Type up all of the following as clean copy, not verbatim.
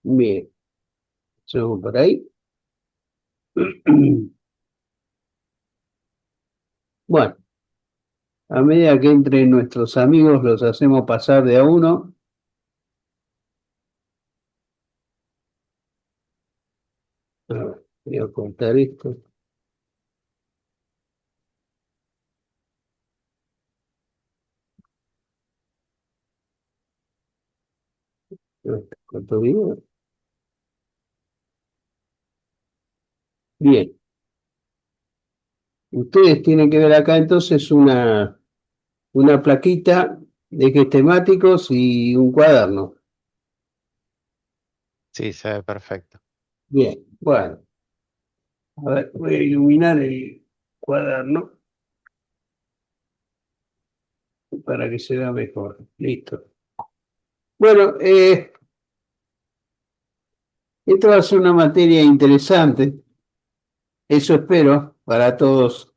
Bien, seguimos por ahí. Bueno, a medida que entren nuestros amigos, los hacemos pasar de a uno. A ver, voy a cortar esto. Corto video. Bien, ustedes tienen que ver acá entonces una plaquita de ejes temáticos y un cuaderno. Sí, se ve perfecto. Bien, bueno, a ver, voy a iluminar el cuaderno para que se vea mejor. Listo. Bueno, esta va a ser una materia interesante, eso espero para todos.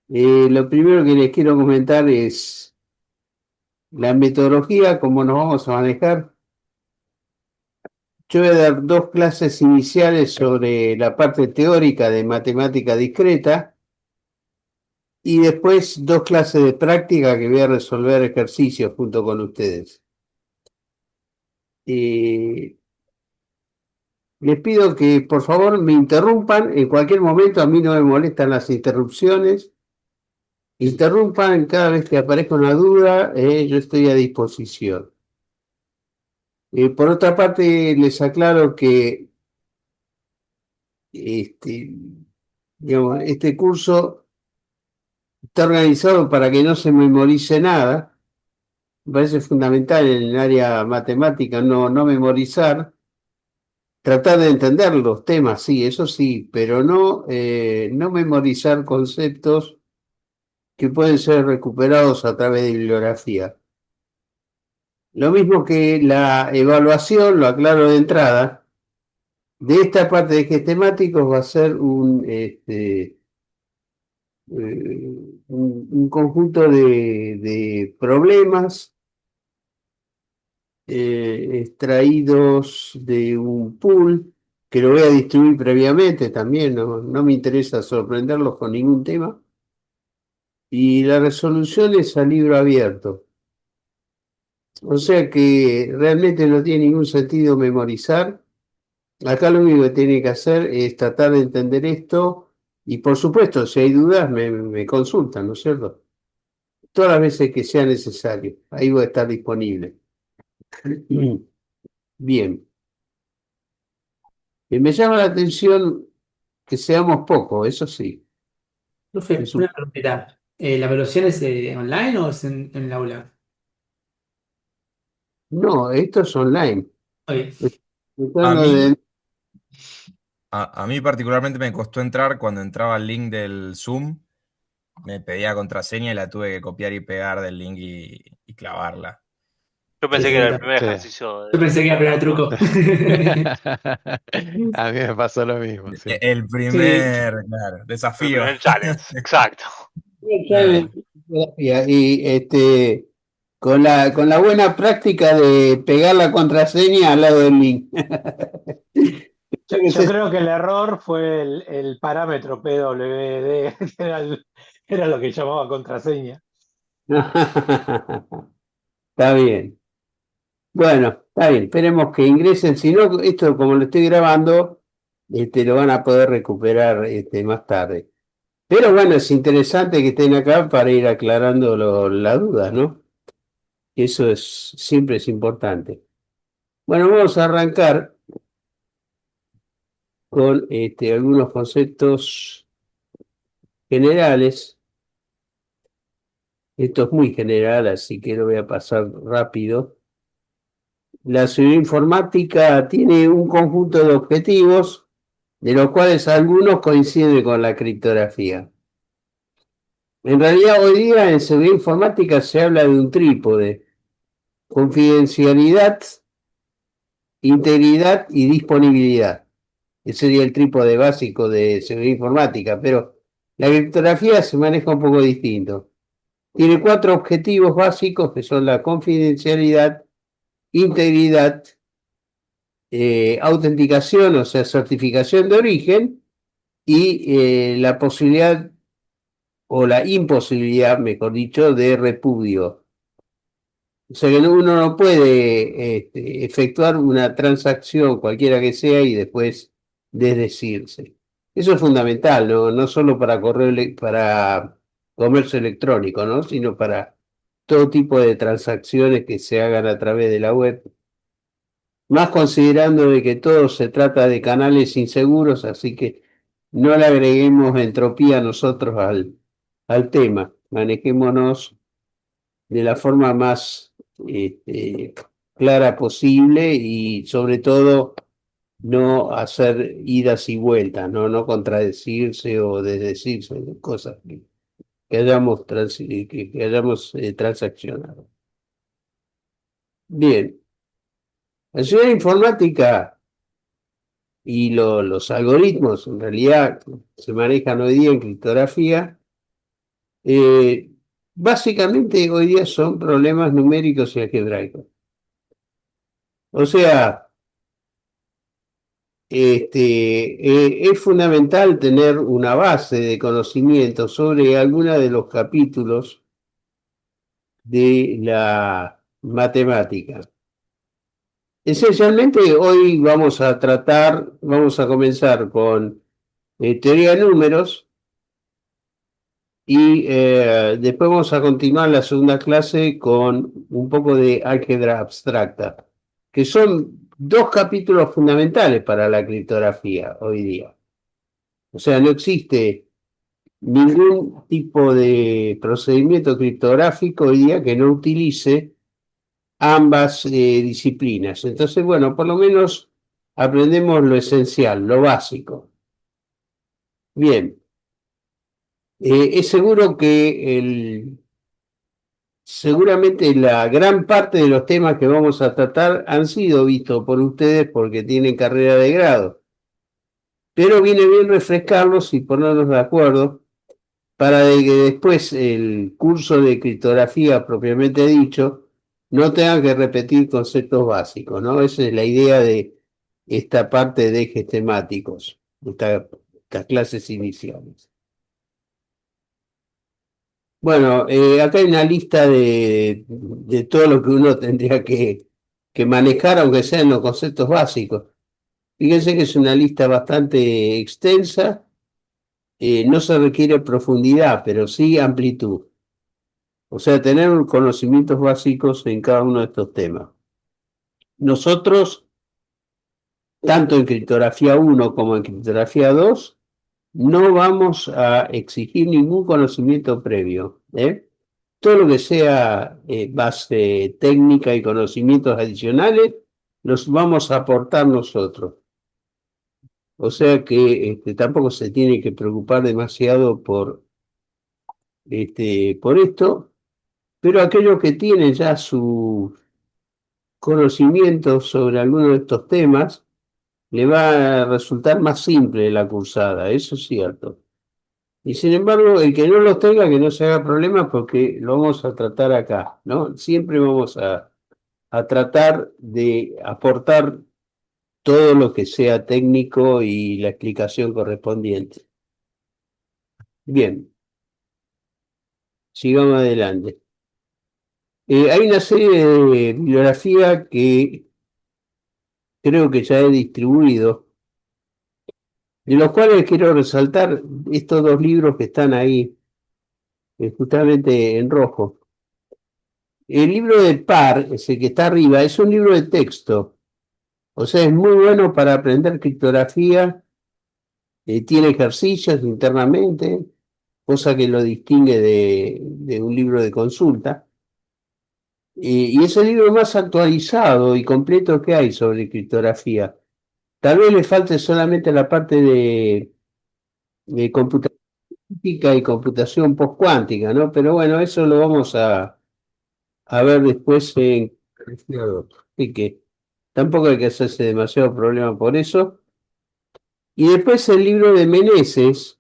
Lo primero que les quiero comentar es la metodología, cómo nos vamos a manejar. Yo voy a dar dos clases iniciales sobre la parte teórica de matemática discreta y después dos clases de práctica que voy a resolver ejercicios junto con ustedes. Les pido que por favor me interrumpan en cualquier momento, a mí no me molestan las interrupciones. Interrumpan cada vez que aparezca una duda, yo estoy a disposición. Por otra parte, les aclaro que este, digamos, este curso está organizado para que no se memorice nada. Me parece fundamental en el área matemática no memorizar, tratar de entender los temas, sí, eso sí, pero no memorizar conceptos que pueden ser recuperados a través de bibliografía. Lo mismo que la evaluación, lo aclaro de entrada, de esta parte de ejes temáticos va a ser un conjunto de problemas extraídos de un pool que lo voy a distribuir previamente también, no me interesa sorprenderlos con ningún tema. Y la resolución es a libro abierto. O sea que realmente no tiene ningún sentido memorizar. Acá lo único que tiene que hacer es tratar de entender esto y por supuesto, si hay dudas, me consultan, ¿no es cierto? Todas las veces que sea necesario. Ahí voy a estar disponible. Bien. Me llama la atención que seamos pocos, eso sí. Profe, Es una un- preguntita. ¿La evaluación es online o es en el aula? No, esto es online. Oye, Estoy A tratando mí, de... a mí particularmente me costó entrar cuando entraba al link del Zoom, me pedía contraseña y la tuve que copiar y pegar del link y clavarla. Yo sí, pensé que sí, era el primer Sí. ejercicio yo pensé que era el primer ¿no? truco. A mí me pasó lo mismo, sí. El Sí, primer, claro, El desafío. primer challenge, exacto. Claro. Y con la buena práctica de pegar la contraseña al lado del link. Yo creo que el error fue el parámetro PWD, que era lo que llamaba contraseña. Está bien. Bueno, está bien. Esperemos que ingresen. Si no, esto como lo estoy grabando, lo van a poder recuperar más tarde. Pero bueno, es interesante que estén acá para ir aclarando las dudas, ¿no? Eso siempre es importante. Bueno, vamos a arrancar con algunos conceptos generales. Esto es muy general, así que lo voy a pasar rápido. La seguridad informática tiene un conjunto de objetivos, de los cuales algunos coinciden con la criptografía. En realidad, hoy día en seguridad informática se habla de un trípode: confidencialidad, integridad y disponibilidad. Ese sería el trípode básico de seguridad informática, pero la criptografía se maneja un poco distinto. Tiene cuatro objetivos básicos que son la confidencialidad, integridad, autenticación, o sea, certificación de origen, y la posibilidad o la imposibilidad, mejor dicho, de repudio. O sea que uno no puede efectuar una transacción, cualquiera que sea, y después desdecirse. Eso es fundamental, ¿no? No solo para para comercio electrónico, ¿no? Sino para todo tipo de transacciones que se hagan a través de la web. Más considerando de que todo se trata de canales inseguros, así que no le agreguemos entropía nosotros al tema. Manejémonos de la forma más clara posible y sobre todo no hacer idas y vueltas, no contradecirse o desdecirse de cosas que que hayamos transaccionado. Bien, la seguridad informática y los algoritmos en realidad se manejan hoy día en criptografía. Básicamente hoy día son problemas numéricos y algebraicos. O sea, es fundamental tener una base de conocimiento sobre alguno de los capítulos de la matemática. Esencialmente hoy vamos a comenzar con teoría de números y después vamos a continuar la segunda clase con un poco de álgebra abstracta, que son dos capítulos fundamentales para la criptografía hoy día. O sea, no existe ningún tipo de procedimiento criptográfico hoy día que no utilice ambas disciplinas. Entonces, bueno, por lo menos aprendemos lo esencial, lo básico. Bien, es seguro que seguramente la gran parte de los temas que vamos a tratar han sido vistos por ustedes porque tienen carrera de grado, pero viene bien refrescarlos y ponernos de acuerdo para que después el curso de criptografía propiamente dicho no tenga que repetir conceptos básicos, ¿no? Esa es la idea de esta parte de ejes temáticos, estas clases iniciales. Bueno, acá hay una lista de todo lo que uno tendría que manejar, aunque sean los conceptos básicos. Fíjense que es una lista bastante extensa, no se requiere profundidad, pero sí amplitud. O sea, tener conocimientos básicos en cada uno de estos temas. Nosotros, tanto en criptografía 1 como en criptografía 2, no vamos a exigir ningún conocimiento previo, ¿eh? Todo lo que sea base técnica y conocimientos adicionales, los vamos a aportar nosotros. O sea que tampoco se tiene que preocupar demasiado por esto, pero aquellos que tienen ya su conocimiento sobre alguno de estos temas, le va a resultar más simple la cursada, eso es cierto. Y sin embargo, el que no los tenga, que no se haga problema porque lo vamos a tratar acá, ¿no? Siempre vamos a tratar de aportar todo lo que sea técnico y la explicación correspondiente. Bien, sigamos adelante. Hay una serie de bibliografía que creo que ya he distribuido, de los cuales quiero resaltar estos dos libros que están ahí, justamente en rojo. El libro del par, ese que está arriba, es un libro de texto. O sea, es muy bueno para aprender criptografía, tiene ejercicios internamente, cosa que lo distingue de un libro de consulta. Y es el libro más actualizado y completo que hay sobre criptografía. Tal vez le falte solamente la parte de computación cuántica y computación postcuántica, ¿no? Pero bueno, eso lo vamos a ver después en... Así que tampoco hay que hacerse demasiado problema por eso. Y después el libro de Meneses,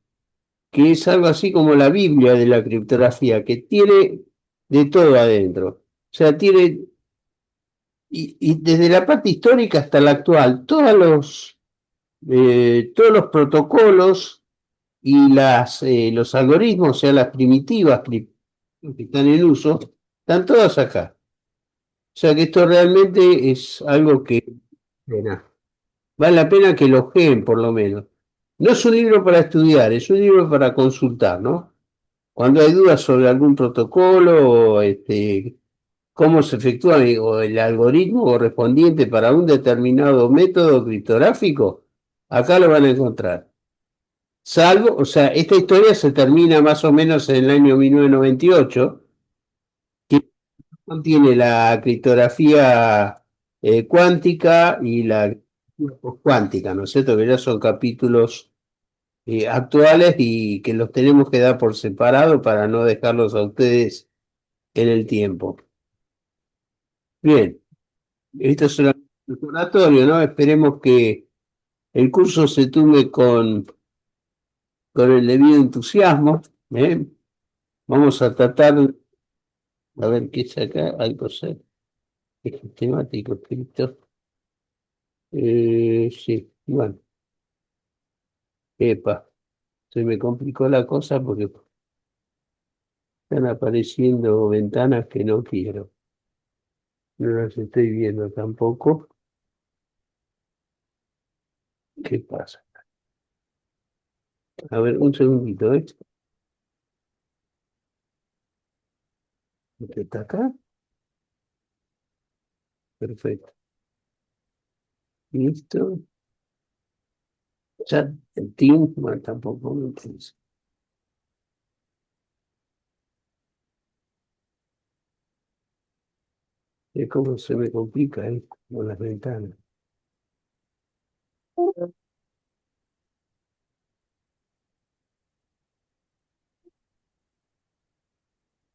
que es algo así como la Biblia de la criptografía, que tiene de todo adentro. O sea, tiene y desde la parte histórica hasta la actual, todos los protocolos y los algoritmos, o sea, las primitivas que están en uso, están todas acá. O sea que esto realmente es algo que pena. Vale la pena que lo ojeen por lo menos. No es un libro para estudiar, es un libro para consultar, ¿no? Cuando hay dudas sobre algún protocolo o cómo se efectúa o el algoritmo correspondiente para un determinado método criptográfico, acá lo van a encontrar. Salvo, o sea, esta historia se termina más o menos en el año 1998, que contiene la criptografía cuántica y la cuántica, ¿no es cierto? Que ya son capítulos actuales y que los tenemos que dar por separado para no dejarlos a ustedes en el tiempo. Bien, esto es un laboratorio, ¿no? Esperemos que el curso se tome con el debido entusiasmo. ¿Eh? Vamos a tratar, a ver qué es acá, algo sistemático escrito. Sí, bueno, epa, se me complicó la cosa porque están apareciendo ventanas que no quiero. No las estoy viendo tampoco. ¿Qué pasa? A ver, un segundito, ¿eh? ¿Usted está acá? Perfecto. Listo. Chat, el team, bueno, tampoco me interesa. Es como se me complica, con las ventanas.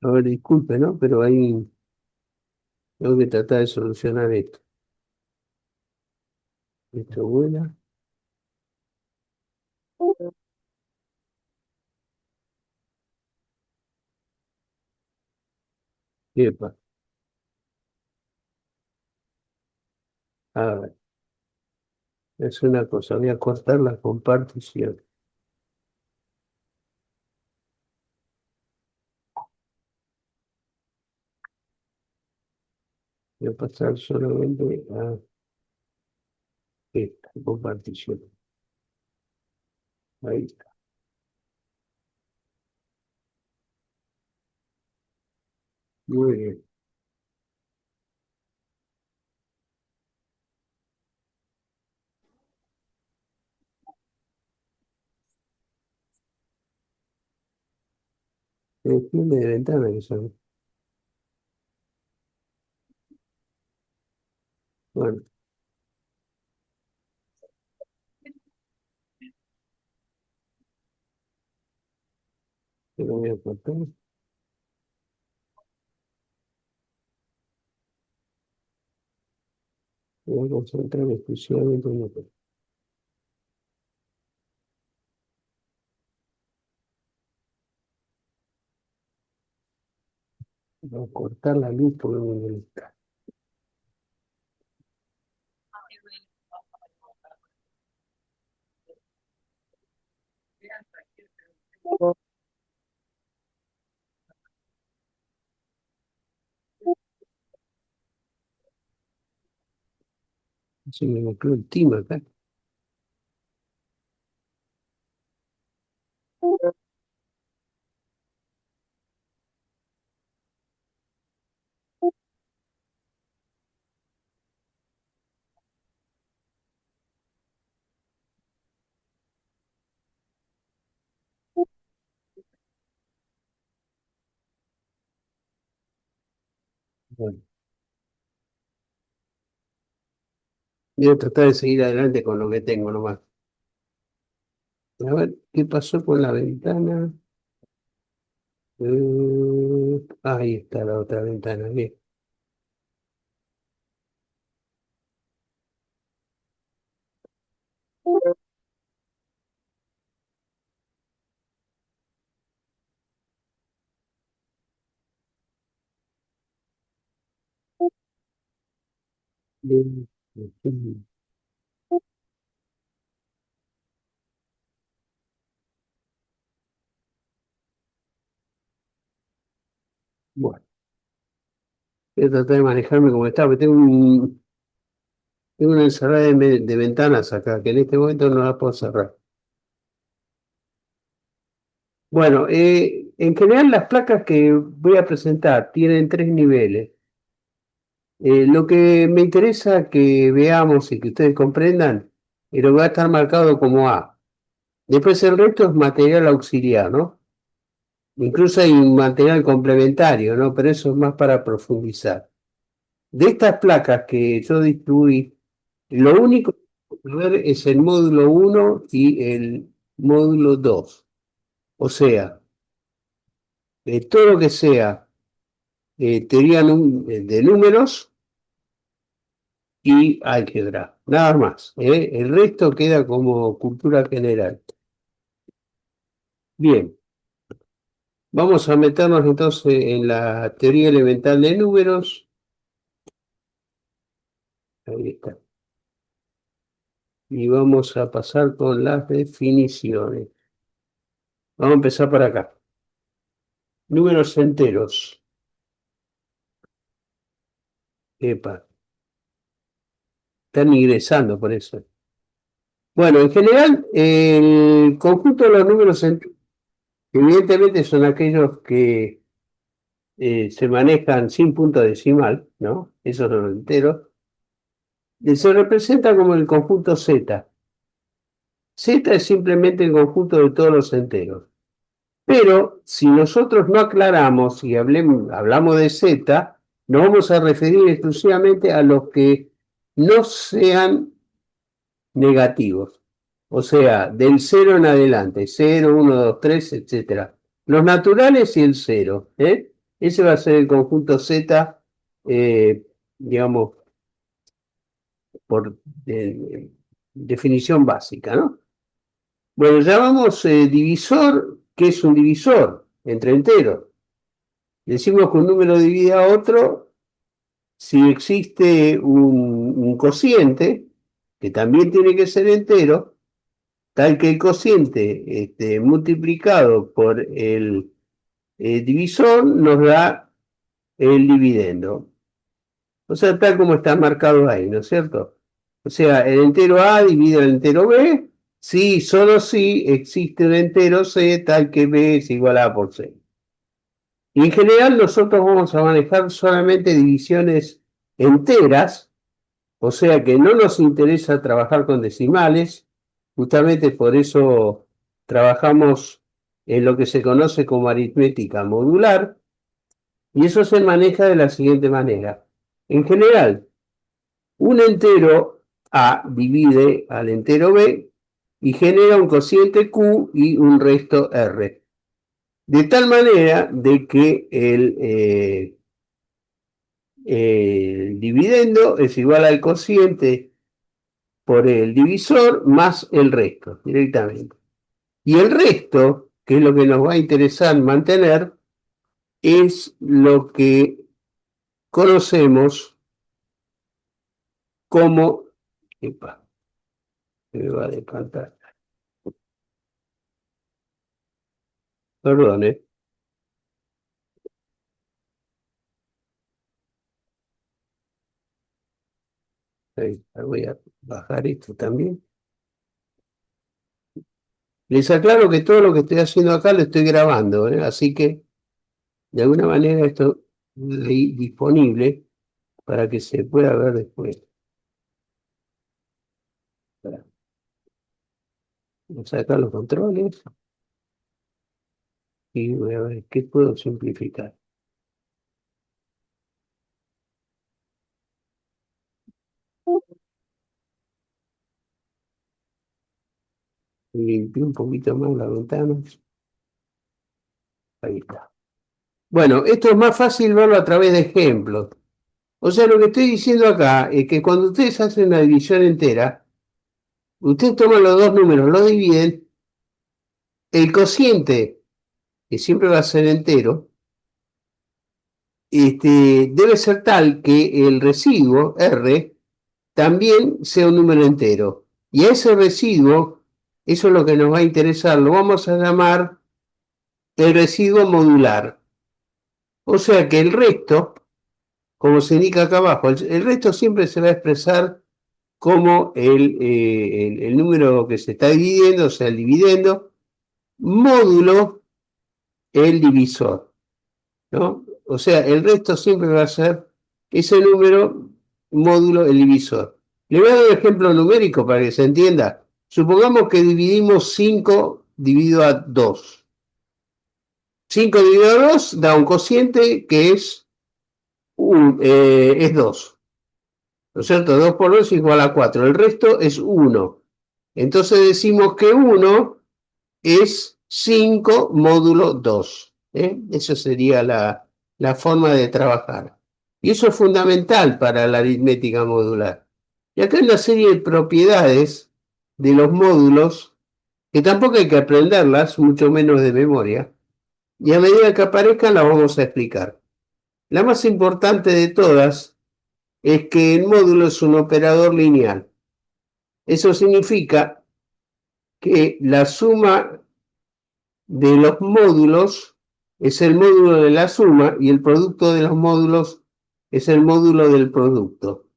A ver, disculpe, ¿no? Pero ahí tengo que tratar de solucionar esto. Esto vuela. Epa. A ver, es una cosa, voy a cortar la compartición. Voy a pasar solamente a esta compartición. Ahí está. Muy bien. Tiene de ventana que son. Bueno, yo lo voy a cortar. Voy a concentrar exclusivamente en esto. Voy a cortar la luz porque me molesta. Se me mezcló el team acá. Bueno, voy a tratar de seguir adelante con lo que tengo nomás. A ver, ¿qué pasó con la ventana? Ahí está la otra ventana. Bien. Bueno, voy a tratar de manejarme como está, porque tengo una ensalada de ventanas acá, que en este momento no la puedo cerrar. Bueno, en general las placas que voy a presentar tienen 3 niveles. Lo que me interesa que veamos y que ustedes comprendan, lo que va a estar marcado como A. Después el resto es material auxiliar, ¿no? Incluso hay un material complementario, ¿no? Pero eso es más para profundizar. De estas placas que yo distribuí, lo único que voy a ver es el módulo 1 y el módulo 2. O sea, todo lo que sea teoría de números y álgebra, nada más. El resto queda como cultura general. Bien, vamos a meternos entonces en la teoría elemental de números. Ahí está. Y vamos a pasar con las definiciones. Vamos a empezar por acá. Números enteros. Epa, están ingresando por eso. Bueno, en general, el conjunto de los números enteros, evidentemente son aquellos que se manejan sin punto decimal, ¿no? Esos son los enteros. Se representa como el conjunto Z. Z es simplemente el conjunto de todos los enteros. Pero si nosotros no aclaramos y hablamos de Z, nos vamos a referir exclusivamente a los que no sean negativos. O sea, del 0 en adelante, 0, 1, 2, 3, etc. Los naturales y el 0. Ese va a ser el conjunto Z, digamos, por definición básica, ¿no? Bueno, llamamos divisor, ¿qué es un divisor? Entre enteros. Decimos que un número divide a otro si existe un cociente, que también tiene que ser entero, tal que el cociente multiplicado por el divisor nos da el dividendo. O sea, tal como está marcado ahí, ¿no es cierto? O sea, el entero A divide el entero B, si, solo si existe un entero C, tal que B es igual a A por C. Y en general nosotros vamos a manejar solamente divisiones enteras, o sea que no nos interesa trabajar con decimales, justamente por eso trabajamos en lo que se conoce como aritmética modular, y eso se maneja de la siguiente manera. En general, un entero A divide al entero B y genera un cociente Q y un resto R. De tal manera de que el dividendo es igual al cociente por el divisor más el resto, directamente. Y el resto, que es lo que nos va a interesar mantener, es lo que conocemos como... Epa, me va a decantar. Perdón, Ahí, voy a bajar esto también. Les aclaro que todo lo que estoy haciendo acá lo estoy grabando, así que de alguna manera esto es disponible para que se pueda ver después. Voy a sacar los controles y voy a ver qué puedo simplificar. Limpié un poquito más la ventana. Ahí está. Bueno, esto es más fácil verlo a través de ejemplos. O sea, lo que estoy diciendo acá es que cuando ustedes hacen una división entera, ustedes toman los dos números, los dividen, el cociente, que siempre va a ser entero, debe ser tal que el residuo, R, también sea un número entero. Y a ese residuo, eso es lo que nos va a interesar, lo vamos a llamar el residuo modular. O sea que el resto, como se indica acá abajo, el resto siempre se va a expresar como el número que se está dividiendo, o sea, el dividendo, módulo el divisor, ¿no? O sea, el resto siempre va a ser ese número módulo el divisor. Le voy a dar un ejemplo numérico para que se entienda. Supongamos que dividimos 5 dividido a 2. 5 dividido a 2 da un cociente que es 2. ¿No es cierto? 2 por 2 es igual a 4. El resto es 1. Entonces decimos que 1 es 5 módulo 2. Esa sería la forma de trabajar. Y eso es fundamental para la aritmética modular. Y acá hay una serie de propiedades de los módulos que tampoco hay que aprenderlas, mucho menos de memoria. Y a medida que aparezcan las vamos a explicar. La más importante de todas es que el módulo es un operador lineal. Eso significa que la suma de los módulos es el módulo de la suma y el producto de los módulos es el módulo del producto.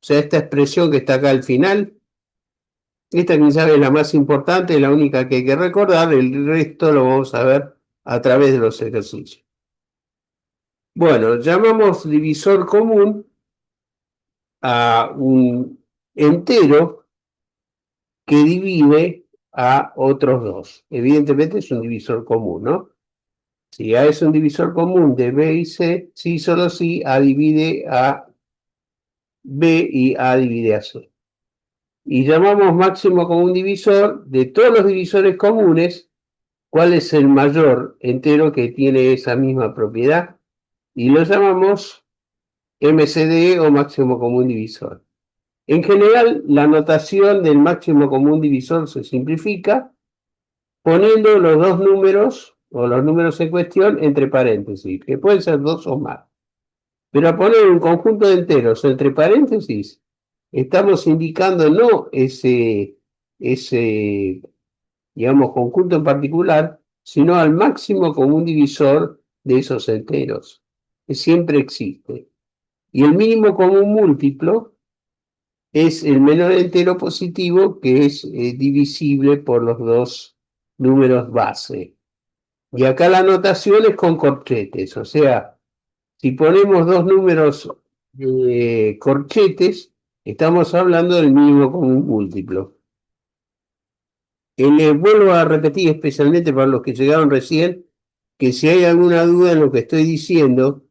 O sea, esta expresión que está acá al final, esta quizás es la más importante, la única que hay que recordar, el resto lo vamos a ver a través de los ejercicios. Bueno, llamamos divisor común a un entero que divide a otros dos. Evidentemente es un divisor común, ¿no? Si A es un divisor común de B y C, sí, solo sí, A divide a B y A divide a C. Y llamamos máximo común divisor de todos los divisores comunes, ¿cuál es el mayor entero que tiene esa misma propiedad? Y lo llamamos MCDE o máximo común divisor. En general, la notación del máximo común divisor se simplifica poniendo los dos números o los números en cuestión entre paréntesis, que pueden ser 2 o más. Pero a poner un conjunto de enteros entre paréntesis, estamos indicando no ese, digamos, conjunto en particular, sino al máximo común divisor de esos enteros, que siempre existe. Y el mínimo común múltiplo es el menor entero positivo que es divisible por los dos números base. Y acá la notación es con corchetes, o sea, si ponemos dos números corchetes, estamos hablando del mínimo común múltiplo. Les vuelvo a repetir, especialmente para los que llegaron recién, que si hay alguna duda en lo que estoy diciendo,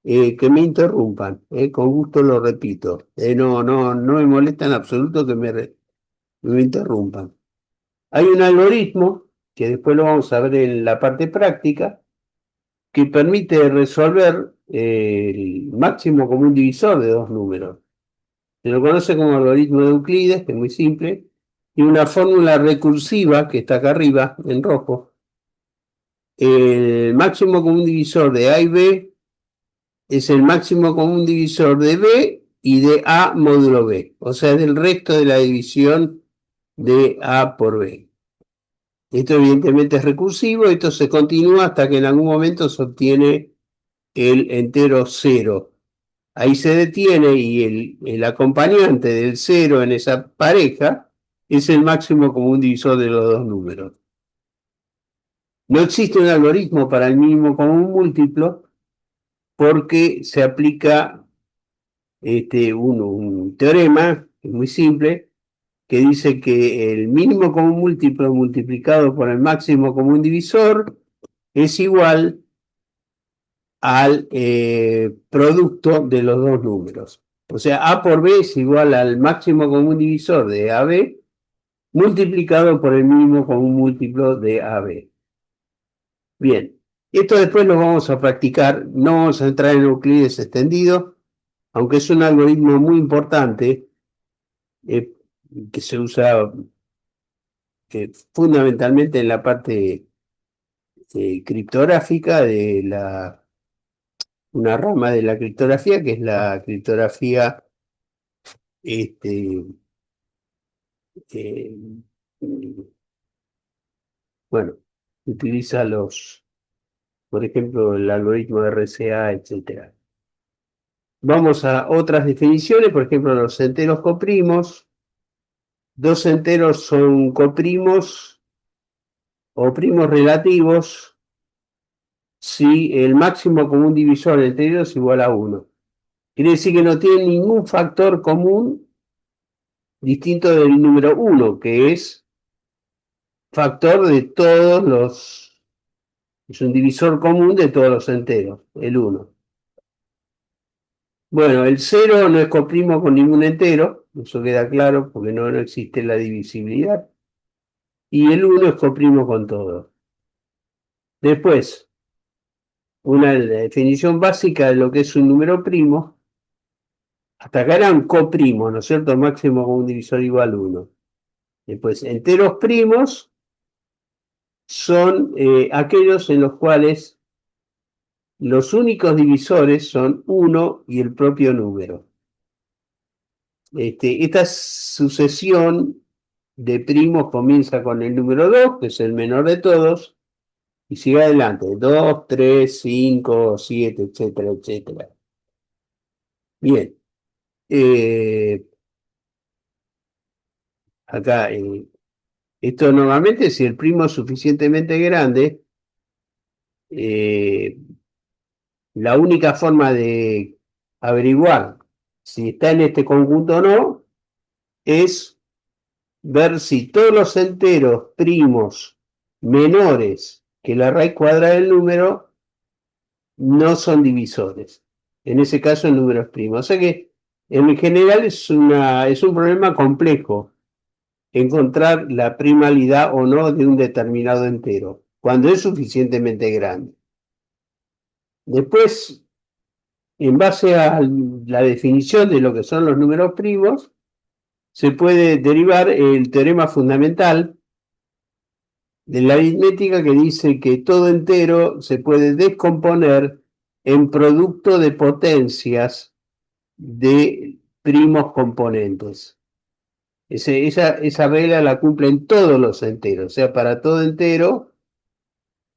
que me interrumpan, con gusto lo repito. No me molesta en absoluto que me interrumpan. Hay un algoritmo, que después lo vamos a ver en la parte práctica, que permite resolver el máximo común divisor de dos números. Se lo conoce como algoritmo de Euclides, que es muy simple, y una fórmula recursiva, que está acá arriba, en rojo. El máximo común divisor de A y B es el máximo común divisor de B y de A módulo B, o sea, del resto de la división de A por B. Esto evidentemente es recursivo, esto se continúa hasta que en algún momento se obtiene el entero 0. Ahí se detiene y el acompañante del 0 en esa pareja es el máximo común divisor de los dos números. No existe un algoritmo para el mínimo común múltiplo porque se aplica un teorema, que es muy simple, que dice que el mínimo común múltiplo multiplicado por el máximo común divisor es igual al producto de los dos números. O sea, A por B es igual al máximo común divisor de AB multiplicado por el mínimo común múltiplo de AB. Bien, esto después lo vamos a practicar, no vamos a entrar en Euclides extendido, aunque es un algoritmo muy importante que se usa fundamentalmente en la parte criptográfica de una rama de la criptografía, que es la criptografía este, eh, bueno, utiliza por ejemplo, el algoritmo de RCA, etcétera. Vamos a otras definiciones, por ejemplo, los enteros coprimos. Dos enteros son coprimos o primos relativos si el máximo común divisor entre ellos es igual a 1. Quiere decir que no tienen ningún factor común distinto del número 1, que es factor de todos es un divisor común de todos los enteros, el 1. Bueno, el 0 no es coprimo con ningún entero, eso queda claro porque no existe la divisibilidad. Y el 1 es coprimo con todo. Después, una definición básica de lo que es un número primo. Hasta acá eran coprimos, ¿no es cierto? Máximo con un divisor igual a 1. Después, enteros primos son aquellos en los cuales los únicos divisores son 1 y el propio número. Esta sucesión de primos comienza con el número 2, que es el menor de todos, y sigue adelante, 2, 3, 5, 7, etcétera, etcétera. Bien. Acá, esto normalmente, si el primo es suficientemente grande, la única forma de averiguar si está en este conjunto o no es ver si todos los enteros primos menores que la raíz cuadrada del número no son divisores. En ese caso el número es primo. O sea que en general es un problema complejo encontrar la primalidad o no de un determinado entero, cuando es suficientemente grande. Después, en base a la definición de lo que son los números primos, se puede derivar el teorema fundamental de la aritmética que dice que todo entero se puede descomponer en producto de potencias de primos componentes. Esa regla la cumplen todos los enteros, o sea, para todo entero,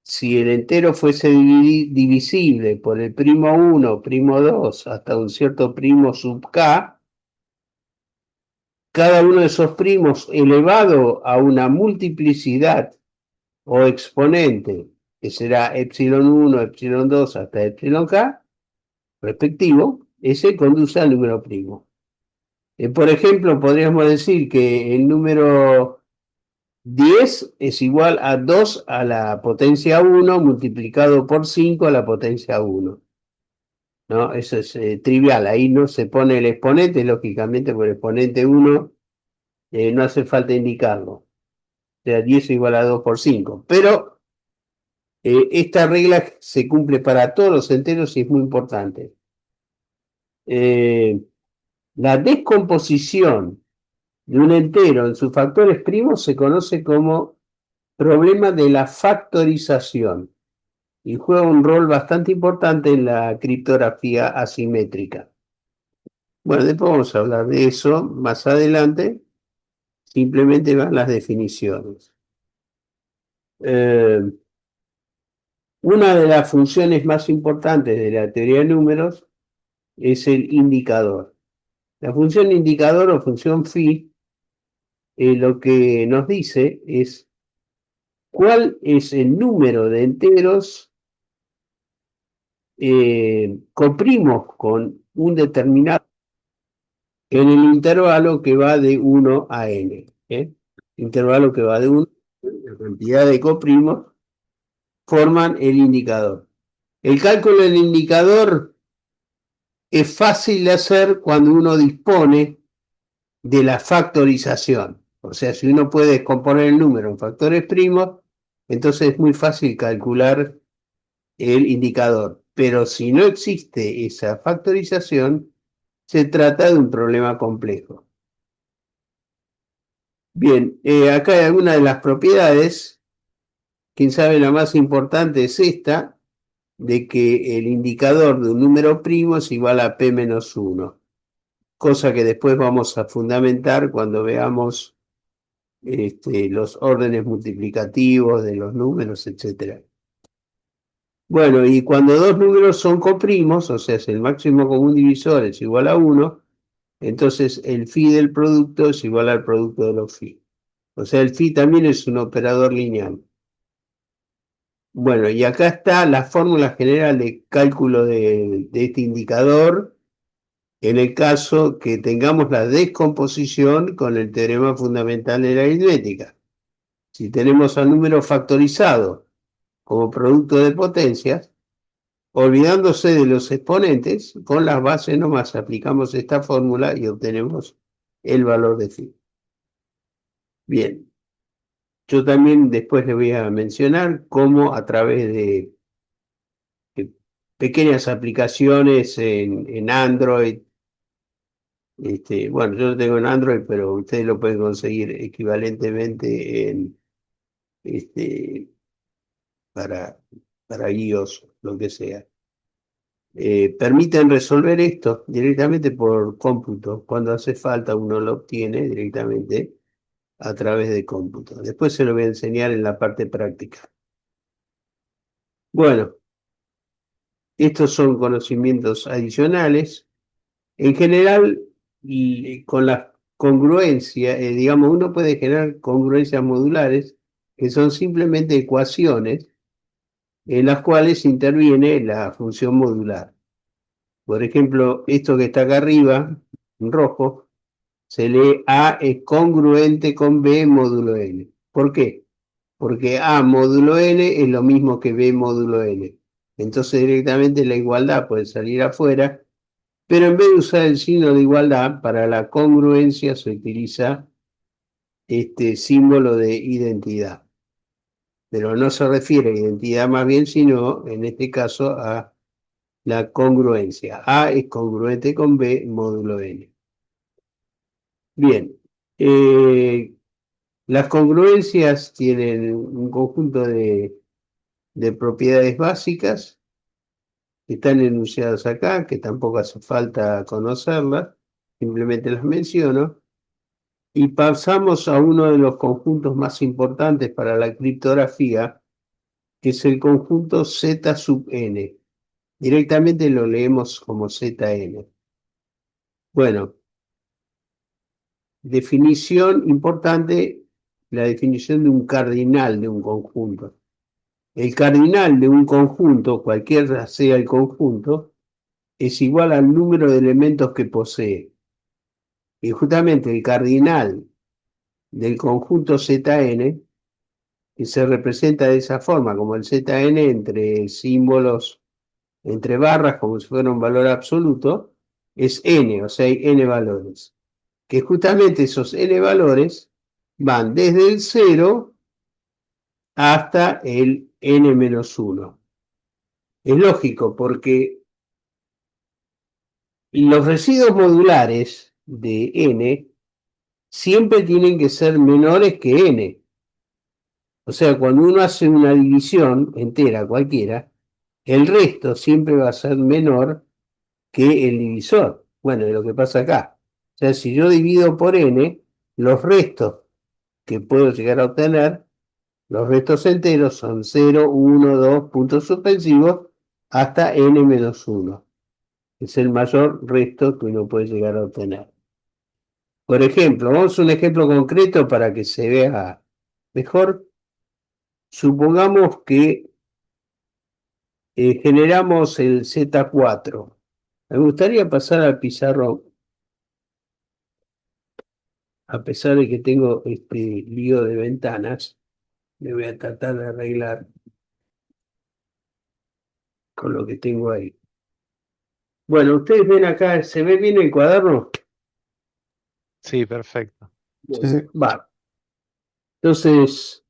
si el entero fuese divisible por el primo 1, primo 2, hasta un cierto primo sub k, cada uno de esos primos elevado a una multiplicidad o exponente, que será epsilon 1, epsilon 2 hasta epsilon k, respectivo, ese conduce al número primo. Por ejemplo, podríamos decir que el número 10 es igual a 2 a la potencia 1 multiplicado por 5 a la potencia 1. ¿No? Eso es trivial, ahí no se pone el exponente, lógicamente, por el exponente 1 no hace falta indicarlo. O sea, 10 es igual a 2 por 5. Pero esta regla se cumple para todos los enteros y es muy importante. La descomposición de un entero en sus factores primos se conoce como problema de la factorización y juega un rol bastante importante en la criptografía asimétrica. Bueno, después vamos a hablar de eso más adelante. Simplemente van las definiciones. Una de las funciones más importantes de la teoría de números es el indicador. La función indicador o función phi lo que nos dice es cuál es el número de enteros coprimos con un determinado en el intervalo que va de 1 a n. Intervalo que va de 1, la cantidad de coprimos forman el indicador. El cálculo del indicador es fácil de hacer cuando uno dispone de la factorización. O sea, si uno puede descomponer el número en factores primos, entonces es muy fácil calcular el indicador. Pero si no existe esa factorización, se trata de un problema complejo. Bien, acá hay algunas de las propiedades. Quién sabe, la más importante es esta, de que el indicador de un número primo es igual a p menos 1. cosa que después vamos a fundamentar cuando veamos los órdenes multiplicativos de los números, etcétera. Bueno, y cuando dos números son coprimos, o sea, si el máximo común divisor es igual a 1, entonces el phi del producto es igual al producto de los phi. O sea, el phi también es un operador lineal. Bueno, y acá está la fórmula general de cálculo de este indicador en el caso que tengamos la descomposición con el teorema fundamental de la aritmética. Si tenemos al número factorizado como producto de potencias, olvidándose de los exponentes, con las bases nomás aplicamos esta fórmula y obtenemos el valor de phi. Bien, yo también después le voy a mencionar cómo a través de pequeñas aplicaciones en Android, bueno, yo lo tengo en Android, pero ustedes lo pueden conseguir equivalentemente este, para, para iOS, lo que sea. Permiten resolver esto directamente por cómputo. Cuando hace falta uno lo obtiene directamente a través de cómputo. Después se lo voy a enseñar en la parte práctica. Bueno, estos son conocimientos adicionales. En general, y con la congruencia, digamos, uno puede generar congruencias modulares, que son simplemente ecuaciones en las cuales interviene la función modular. Por ejemplo, esto que está acá arriba, en rojo, se lee A es congruente con B módulo N. ¿Por qué? Porque A módulo N es lo mismo que B módulo N. Entonces directamente la igualdad puede salir afuera, pero en vez de usar el signo de igualdad, para la congruencia se utiliza este símbolo de identidad. Pero no se refiere a identidad más bien, sino en este caso a la congruencia. A es congruente con B módulo N. Bien, las congruencias tienen un conjunto de propiedades básicas que están enunciadas acá, que tampoco hace falta conocerlas, simplemente las menciono. Y pasamos a uno de los conjuntos más importantes para la criptografía, que es el conjunto Z sub n. Directamente lo leemos como ZN. Bueno, definición importante, la definición de un cardinal de un conjunto. El cardinal de un conjunto, cualquiera sea el conjunto, es igual al número de elementos que posee. Y justamente el cardinal del conjunto ZN, que se representa de esa forma, como el ZN entre símbolos, entre barras, como si fuera un valor absoluto, es n, o sea, hay n valores. Que justamente esos n valores van desde el 0 hasta el n-1. Es lógico, porque los residuos modulares de n siempre tienen que ser menores que n. O sea, cuando uno hace una división entera cualquiera, el resto siempre va a ser menor que el divisor. Bueno, es lo que pasa acá. O sea, si yo divido por n, los restos que puedo llegar a obtener, los restos enteros son 0, 1, 2, puntos suspensivos, hasta n-1. Es el mayor resto que uno puede llegar a obtener. Por ejemplo, vamos a un ejemplo concreto para que se vea mejor. Supongamos que generamos el Z4. Me gustaría pasar al pizarrón, a pesar de que tengo este lío de ventanas, me voy a tratar de arreglar con lo que tengo ahí. Bueno, ustedes ven acá, ¿se ve bien el cuaderno? Sí, perfecto. Sí. Va. Entonces,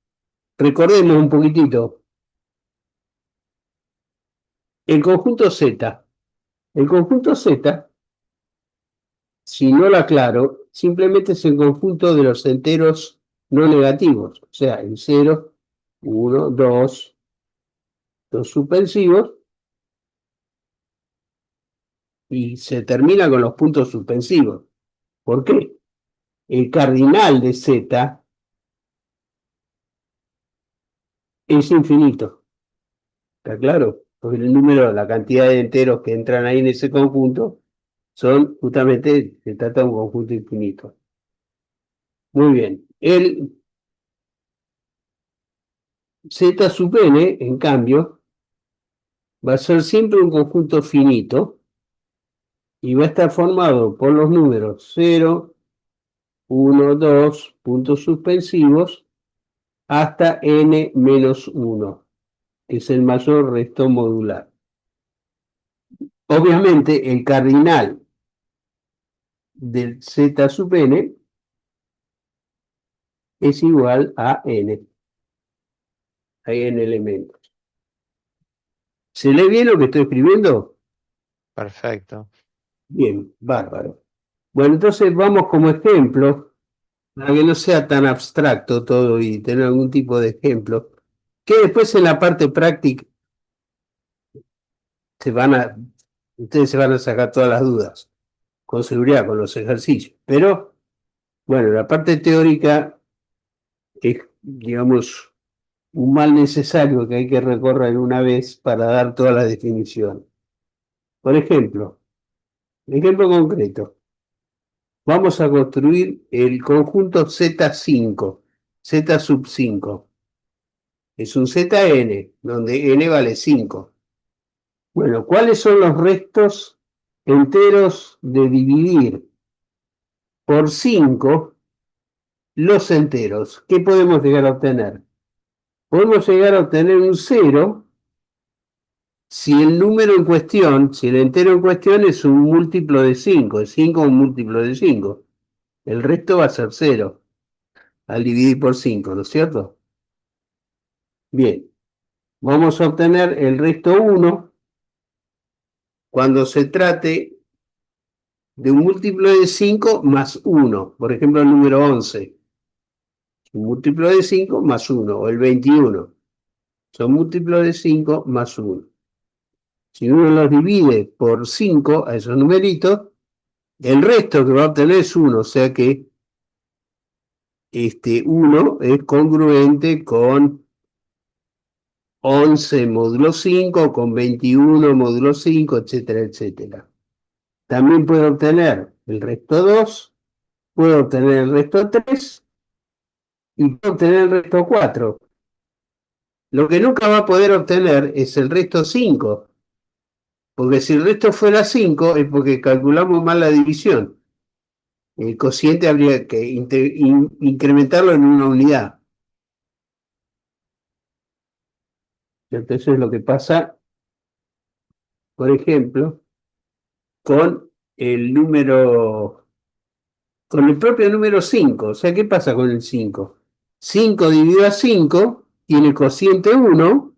recordemos un poquitito. El conjunto Z. El conjunto Z, si no lo aclaro, simplemente es el conjunto de los enteros no negativos. O sea, el 0, 1, 2, los suspensivos, y se termina con los puntos suspensivos. ¿Por qué? El cardinal de Z es infinito. ¿Está claro? Porque el número, la cantidad de enteros que entran ahí en ese conjunto son justamente, se trata de un conjunto infinito. Muy bien. El Z sub n, en cambio, va a ser siempre un conjunto finito y va a estar formado por los números 0, 1, 2, puntos suspensivos, hasta n menos 1, que es el mayor resto modular. Obviamente, el cardinal del Z sub n es igual a n. Hay n elementos. ¿Se lee bien lo que estoy escribiendo? Perfecto. Bien, bárbaro. Bueno, entonces vamos como ejemplo, para que no sea tan abstracto todo y tener algún tipo de ejemplo, que después en la parte práctica ustedes se van a sacar todas las dudas, con seguridad, con los ejercicios. Pero, bueno, la parte teórica es, digamos, un mal necesario que hay que recorrer una vez para dar toda la definición. Por ejemplo concreto, vamos a construir el conjunto Z5, Z sub 5. Es un Zn, donde n vale 5. Bueno, ¿cuáles son los restos enteros de dividir por 5 los enteros? ¿Qué podemos llegar a obtener? Podemos llegar a obtener un 0 si el número en cuestión, si el entero en cuestión es un múltiplo de 5, es 5 un múltiplo de 5. El resto va a ser 0 al dividir por 5, ¿no es cierto? Bien, vamos a obtener el resto 1 cuando se trate de un múltiplo de 5 más 1. Por ejemplo, el número 11. Un múltiplo de 5 más 1. O el 21. Son múltiplos de 5 más 1. Si uno los divide por 5 a esos numeritos, el resto que va a obtener es 1. O sea que este 1 es congruente con 11 módulo 5, con 21 módulo 5, etcétera, etcétera. También puedo obtener el resto 2, puedo obtener el resto 3 y puedo obtener el resto 4. Lo que nunca va a poder obtener es el resto 5, porque si el resto fuera 5 es porque calculamos mal la división. El cociente habría que incrementarlo en una unidad. Entonces es lo que pasa, por ejemplo, con el con el propio número 5. O sea, ¿qué pasa con el 5? 5 dividido a 5 tiene cociente 1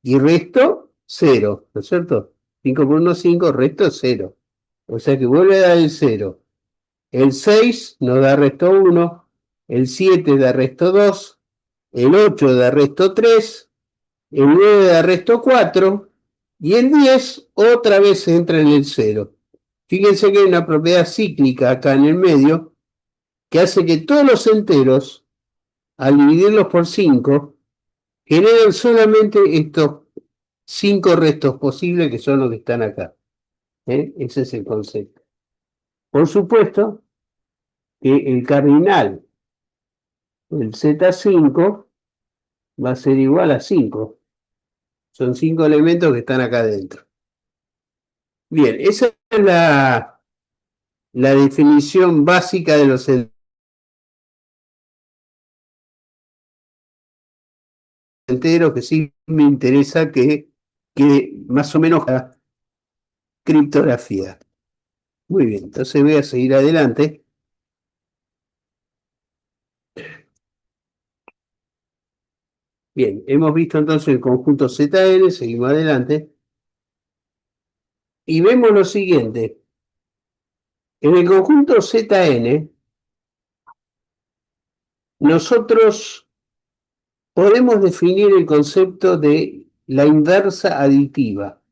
y resto 0, ¿no es cierto? 5 por 1, 5, resto 0. O sea que vuelve a dar el 0. El 6 nos da resto 1, el 7 da resto 2, el 8 da resto 3, el 9 da resto 4 y el 10 otra vez entra en el 0. Fíjense que hay una propiedad cíclica acá en el medio que hace que todos los enteros, al dividirlos por 5, generan solamente estos 5 restos posibles que son los que están acá. Ese es el concepto. Por supuesto que el cardinal del Z5 va a ser igual a 5. Son 5 elementos que están acá adentro. Bien, esa es la definición básica de los enteros, que sí me interesa que más o menos la criptografía. Muy bien, entonces voy a seguir adelante. Bien, hemos visto entonces el conjunto Zn, seguimos adelante. Y vemos lo siguiente. En el conjunto Zn, nosotros podemos definir el concepto de la inversa aditiva.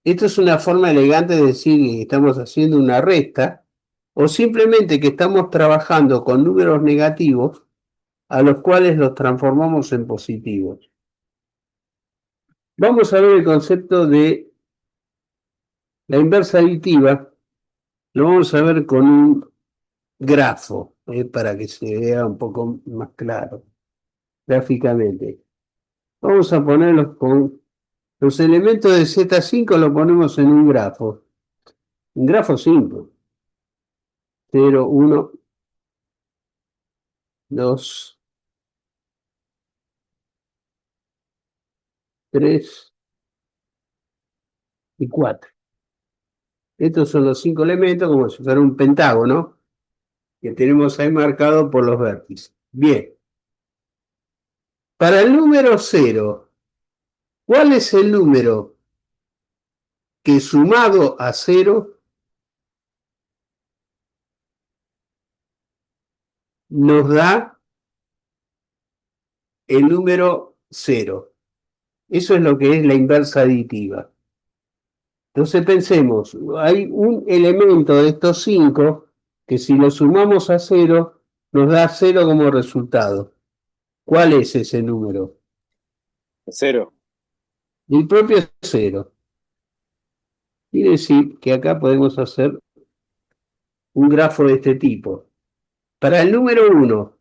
Esto es una forma elegante de decir que estamos haciendo una resta o simplemente que estamos trabajando con números negativos a los cuales los transformamos en positivos. Vamos a ver el concepto de la inversa aditiva, lo vamos a ver con un grafo, para que se vea un poco más claro gráficamente. Vamos a ponerlos con los elementos de Z5, lo ponemos en un grafo simple. 0, 1, 2, 3 y 4. Estos son los 5 elementos, como si fuera un pentágono, que tenemos ahí marcado por los vértices. Bien. Para el número 0, ¿cuál es el número que sumado a 0 nos da el número 0? Eso es lo que es la inversa aditiva. Entonces pensemos, hay un elemento de estos 5 que si lo sumamos a 0 nos da 0 como resultado. ¿Cuál es ese número? 0. El propio 0. Quiere decir que acá podemos hacer un grafo de este tipo. Para el número 1,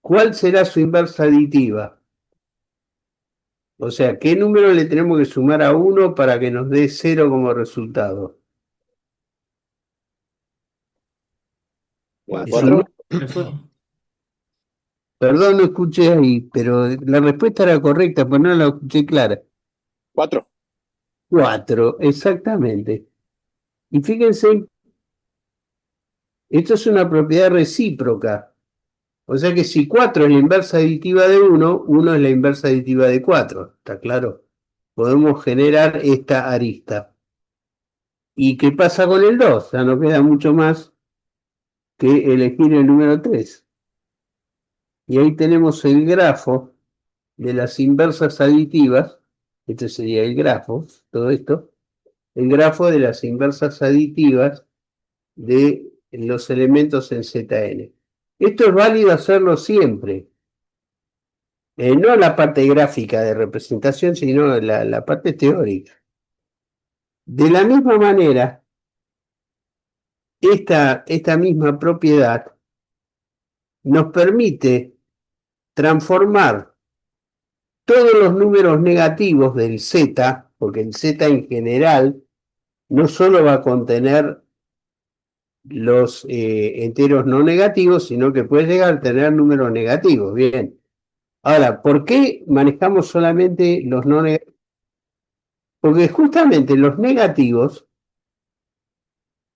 ¿cuál será su inversa aditiva? O sea, ¿qué número le tenemos que sumar a 1 para que nos dé 0 como resultado? Es un 4. Perdón, no escuché ahí, pero la respuesta era correcta, pero no la escuché clara. 4. 4, exactamente. Y fíjense, esto es una propiedad recíproca. O sea que si 4 es la inversa aditiva de 1, 1 es la inversa aditiva de 4. ¿Está claro? Podemos generar esta arista. ¿Y qué pasa con el 2? Ya no queda mucho más que elegir el número 3. Y ahí tenemos el grafo de las inversas aditivas. Este sería el grafo, todo esto. El grafo de las inversas aditivas de los elementos en Zn. Esto es válido hacerlo siempre. No la parte gráfica de representación, sino la parte teórica. De la misma manera, esta misma propiedad nos permite transformar todos los números negativos del Z, porque el Z en general no solo va a contener los enteros no negativos, sino que puede llegar a tener números negativos. Bien. Ahora, ¿por qué manejamos solamente los no negativos? Porque justamente los negativos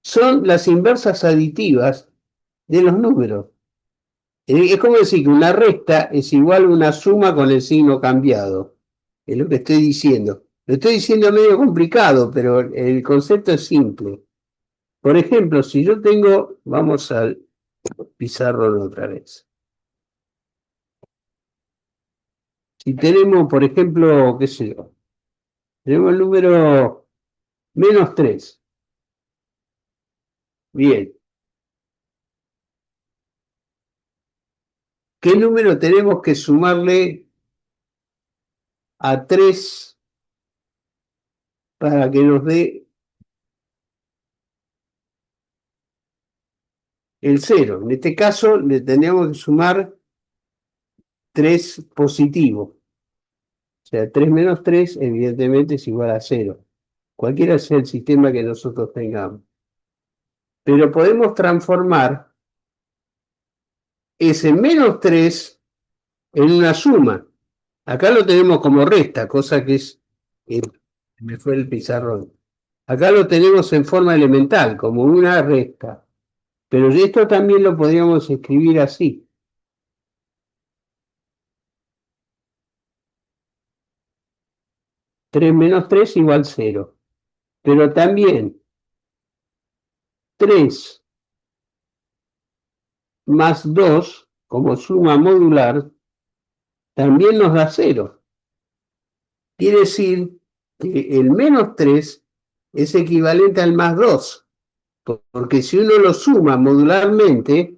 son las inversas aditivas de los números. Es como decir que una resta es igual a una suma con el signo cambiado. Es lo que estoy diciendo. Lo estoy diciendo medio complicado, pero el concepto es simple. Por ejemplo, si yo tengo, vamos al pizarrón otra vez. Si tenemos, por ejemplo, qué sé yo, tenemos el número -3. Bien. ¿Qué número tenemos que sumarle a 3 para que nos dé el 0? En este caso le tendríamos que sumar 3 positivo. O sea, 3 menos 3 evidentemente es igual a 0. Cualquiera sea el sistema que nosotros tengamos. Pero podemos transformar ese -3 en una suma. Acá lo tenemos como resta, cosa que es... me fue el pizarrón. Acá lo tenemos en forma elemental, como una resta. Pero esto también lo podríamos escribir así. 3 menos 3 igual 0. Pero también 3 más 2, como suma modular, también nos da 0. Quiere decir que el -3 es equivalente al más 2, porque si uno lo suma modularmente,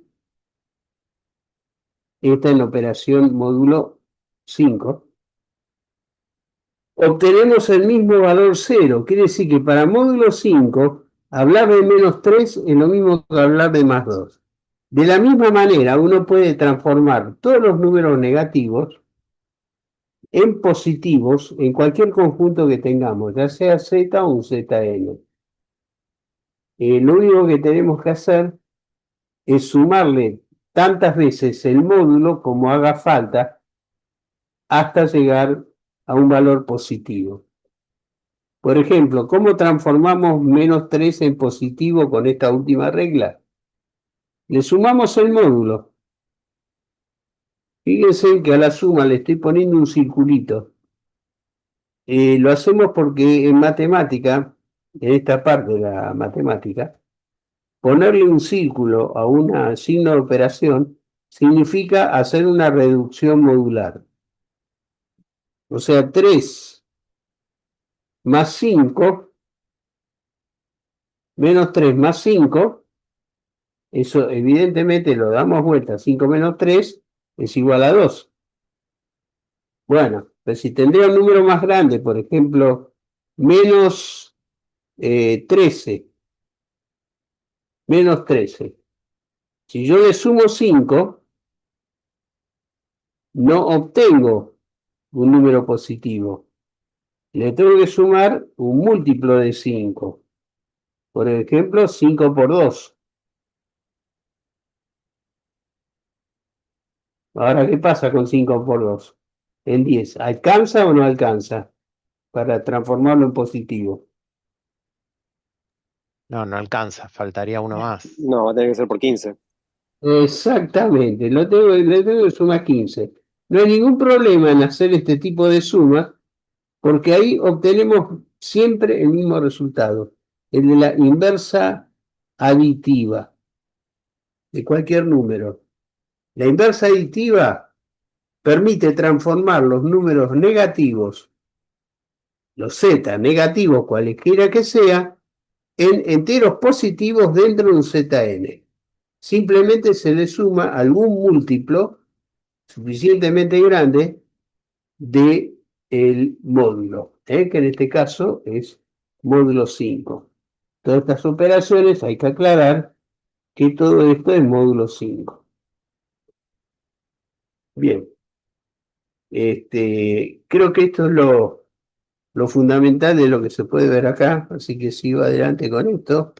esta en la operación módulo 5, obtenemos el mismo valor 0. Quiere decir que para módulo 5, hablar de menos 3 es lo mismo que hablar de más 2. De la misma manera, uno puede transformar todos los números negativos en positivos en cualquier conjunto que tengamos, ya sea Z o un ZN. Lo único que tenemos que hacer es sumarle tantas veces el módulo como haga falta hasta llegar a un valor positivo. Por ejemplo, ¿cómo transformamos menos 3 en positivo con esta última regla? Le sumamos el módulo. Fíjense que a la suma le estoy poniendo un circulito. Lo hacemos porque en matemática, en esta parte de la matemática, ponerle un círculo a un signo de operación significa hacer una reducción modular. O sea, 3 más 5, menos 3 más 5, eso evidentemente lo damos vuelta, 5 menos 3 es igual a 2. Bueno, pues si tendría un número más grande, por ejemplo, menos 13, menos 13. Si yo le sumo 5, no obtengo un número positivo. Le tengo que sumar un múltiplo de 5. Por ejemplo, 5 por 2. Ahora, ¿qué pasa con 5 por 2? En 10. ¿Alcanza o no alcanza para transformarlo en positivo? No, no alcanza, faltaría uno más. No, va a tener que ser por 15. Exactamente, le tengo que sumar 15. No hay ningún problema en hacer este tipo de suma, porque ahí obtenemos siempre el mismo resultado, el de la inversa aditiva de cualquier número. La inversa aditiva permite transformar los números negativos, los z negativos cualesquiera que sea, en enteros positivos dentro de un Zn. Simplemente se le suma algún múltiplo suficientemente grande de el módulo, que en este caso es módulo 5. Todas estas operaciones hay que aclarar que todo esto es módulo 5. Bien, creo que esto es lo fundamental de lo que se puede ver acá, así que sigo adelante con esto.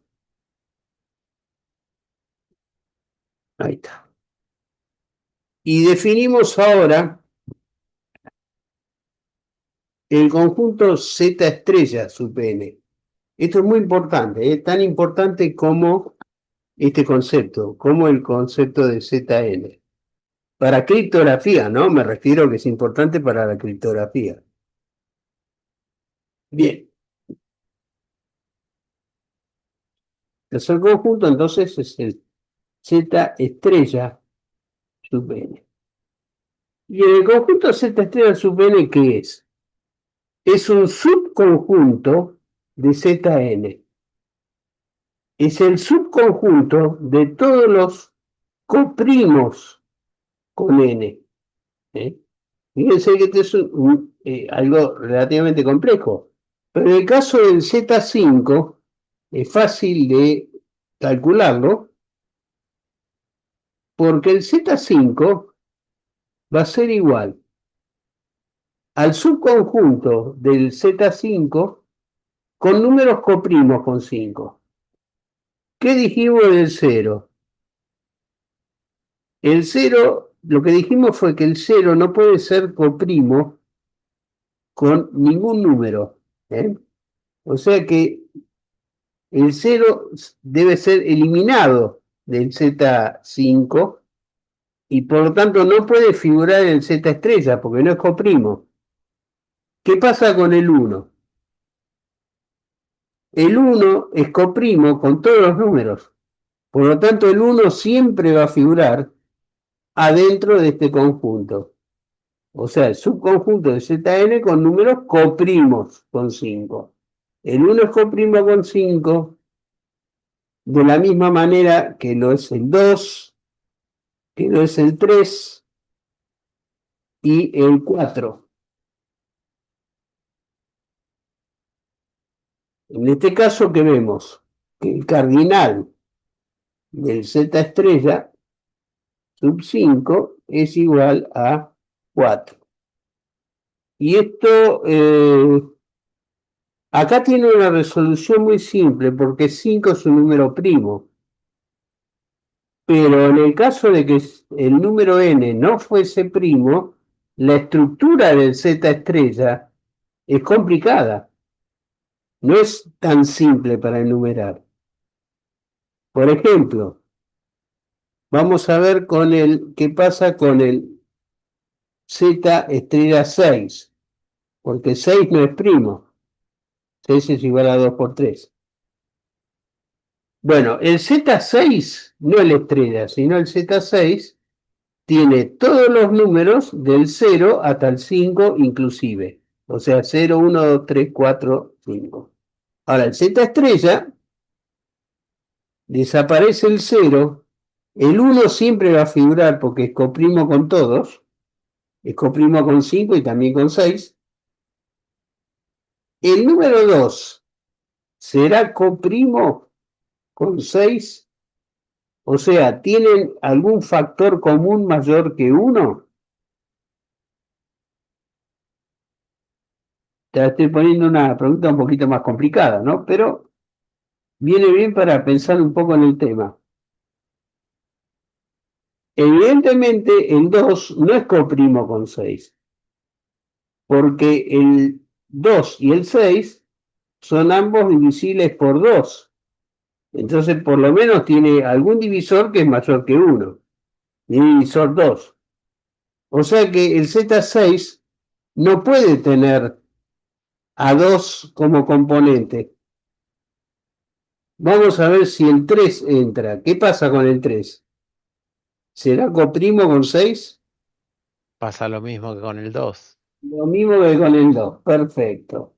Ahí está. Y definimos ahora el conjunto Z estrella sub n. Esto es muy importante, es tan importante como este concepto, como el concepto de Zn. Para criptografía, ¿no? Me refiero que es importante para la criptografía. Bien. El conjunto entonces es el Z estrella sub n. Y el conjunto Z estrella sub n, ¿qué es? Es un subconjunto de Zn. Es el subconjunto de todos los coprimos con n. Fíjense que este es algo relativamente complejo. Pero en el caso del Z5 es fácil de calcularlo porque el Z5 va a ser igual al subconjunto del Z5 con números coprimos con 5. ¿Qué dijimos del 0? El 0, lo que dijimos fue que el 0 no puede ser coprimo con ningún número. O sea que el 0 debe ser eliminado del Z5 y por lo tanto no puede figurar en el Z estrella porque no es coprimo. ¿Qué pasa con el 1? El 1 es coprimo con todos los números. Por lo tanto, el 1 siempre va a figurar adentro de este conjunto. O sea, el subconjunto de Zn con números coprimos con 5. El 1 es coprimo con 5, de la misma manera que lo es el 2, que lo es el 3 y el 4. En este caso, ¿qué vemos? Que el cardinal del z estrella sub 5 es igual a 4. Y esto acá tiene una resolución muy simple porque 5 es un número primo. Pero en el caso de que el número n no fuese primo, la estructura del z estrella es complicada. No es tan simple para enumerar. Por ejemplo, vamos a ver qué pasa con el z estrella 6, porque 6 no es primo. 6 es igual a 2 por 3. Bueno, el Z6, no el estrella, sino el Z6, tiene todos los números del 0 hasta el 5 inclusive. O sea, 0, 1, 2, 3, 4, 5. Ahora, el Z estrella, desaparece el 0, el 1 siempre va a figurar porque es coprimo con todos, es coprimo con 5 y también con 6. El número 2 será coprimo con 6, o sea, ¿tienen algún factor común mayor que 1? Te estoy poniendo una pregunta un poquito más complicada, ¿no? Pero viene bien para pensar un poco en el tema. Evidentemente, el 2 no es coprimo con 6, porque el 2 y el 6 son ambos divisibles por 2. Entonces, por lo menos tiene algún divisor que es mayor que 1, divisor 2. O sea que el Z6 no puede tener a 2 como componente. Vamos a ver si el 3 entra. ¿Qué pasa con el 3? ¿Será coprimo con 6? Pasa lo mismo que con el 2. Lo mismo que con el 2. Perfecto.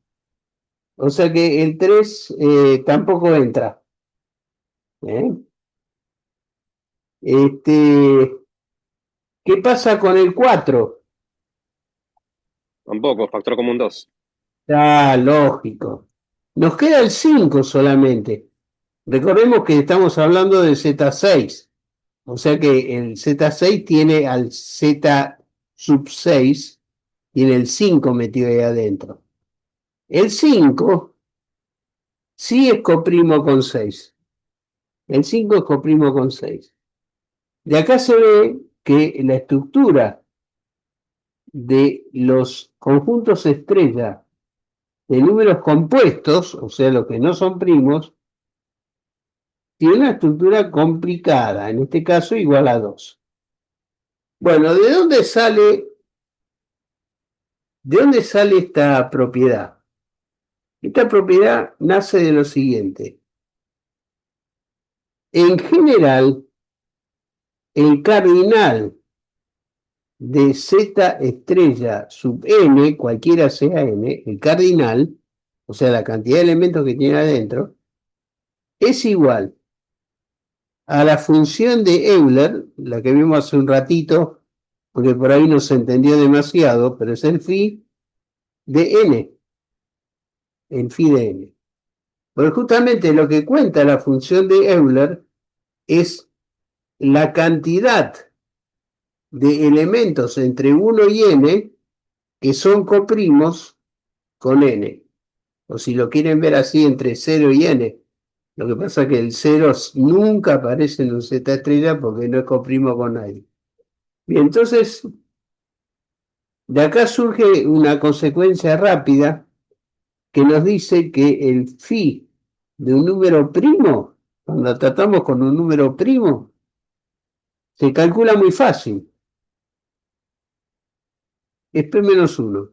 O sea que el 3 tampoco entra. ¿Eh? ¿Qué pasa con el 4? Tampoco, factor común 2. Ah, lógico. Nos queda el 5 solamente. Recordemos que estamos hablando de Z6. O sea que el Z6 tiene al Z sub 6, tiene el 5 metido ahí adentro. El 5 sí es coprimo con 6. El 5 es coprimo con 6. De acá se ve que la estructura de los conjuntos estrella de números compuestos, o sea, los que no son primos, tiene una estructura complicada, en este caso igual a 2. Bueno, ¿de dónde sale esta propiedad? Esta propiedad nace de lo siguiente. En general, el cardinal de z estrella sub n, cualquiera sea n, el cardinal, o sea, la cantidad de elementos que tiene adentro, es igual a la función de Euler, la que vimos hace un ratito, porque por ahí no se entendió demasiado, pero es el phi de n, el phi de n. Porque justamente lo que cuenta la función de Euler es la cantidad de elementos entre 1 y n que son coprimos con n. O si lo quieren ver así, entre 0 y n. Lo que pasa es que el 0 nunca aparece en un z estrella porque no es coprimo con nadie. Bien, entonces, de acá surge una consecuencia rápida que nos dice que el phi de un número primo, cuando tratamos con un número primo, se calcula muy fácil. Es P menos 1.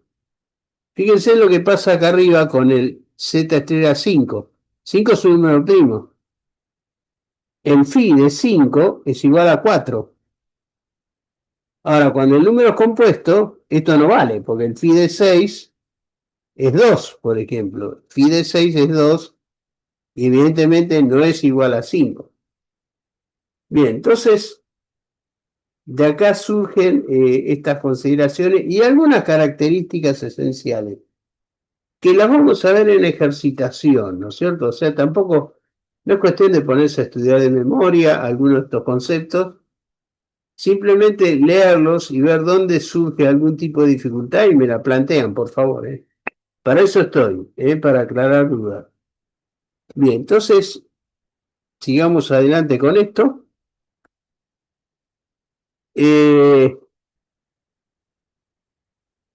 Fíjense lo que pasa acá arriba con el z estrella 5. 5 es un número primo. El phi de 5 es igual a 4. Ahora, cuando el número es compuesto, esto no vale, porque el phi de 6 es 2, por ejemplo. Phi de 6 es 2 y evidentemente no es igual a 5. Bien, entonces de acá surgen estas consideraciones y algunas características esenciales que las vamos a ver en ejercitación, ¿no es cierto? O sea, tampoco no es cuestión de ponerse a estudiar de memoria algunos de estos conceptos, simplemente leerlos y ver dónde surge algún tipo de dificultad y me la plantean, por favor, ¿eh? Para eso estoy, para aclarar dudas. Bien, entonces, sigamos adelante con esto.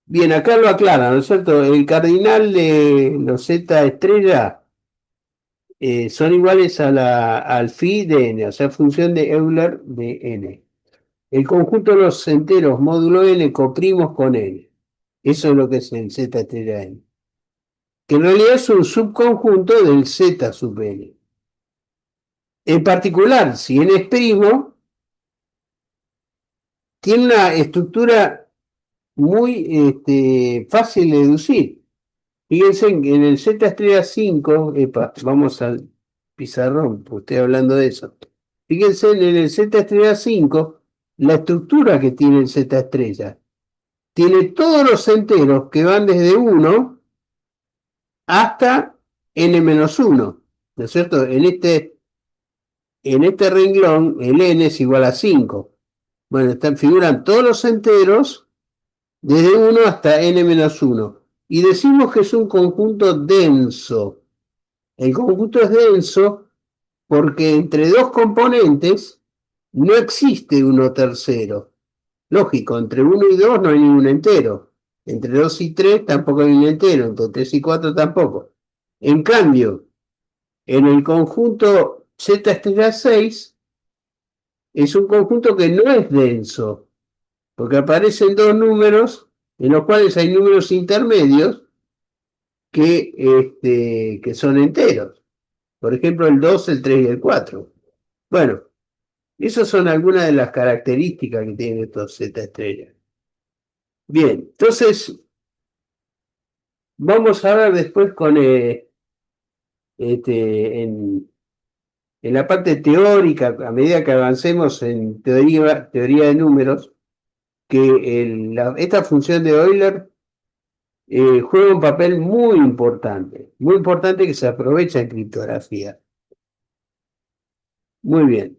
Bien, acá lo aclara, ¿no es cierto? El cardinal de los Z estrella son iguales al phi de n, o sea, función de Euler de n. El conjunto de los enteros módulo n coprimos con n. Eso es lo que es el Z estrella n. Que en realidad es un subconjunto del Z sub n. En particular, si n es primo, tiene una estructura muy fácil de deducir. Fíjense en el Z estrella 5, vamos al pizarrón, pues estoy hablando de eso. Fíjense en el Z estrella 5, la estructura que tiene el Z estrella. Tiene todos los enteros que van desde 1 hasta n-1, ¿no es cierto? En este renglón, el n es igual a 5. Bueno, figuran todos los enteros desde 1 hasta n-1. Y decimos que es un conjunto denso. El conjunto es denso porque entre dos componentes no existe uno tercero. Lógico, entre 1 y 2 no hay ningún entero. Entre 2 y 3 tampoco hay un entero. Entre 3 y 4 tampoco. En cambio, en el conjunto Z estrella 6 es un conjunto que no es denso, porque aparecen dos números en los cuales hay números intermedios que son enteros. Por ejemplo, el 2, el 3 y el 4. Bueno, esas son algunas de las características que tienen estos Z estrellas. Bien, entonces vamos a ver después en la parte teórica, a medida que avancemos en teoría de números, que esta función de Euler juega un papel muy importante que se aprovecha en criptografía. Muy bien.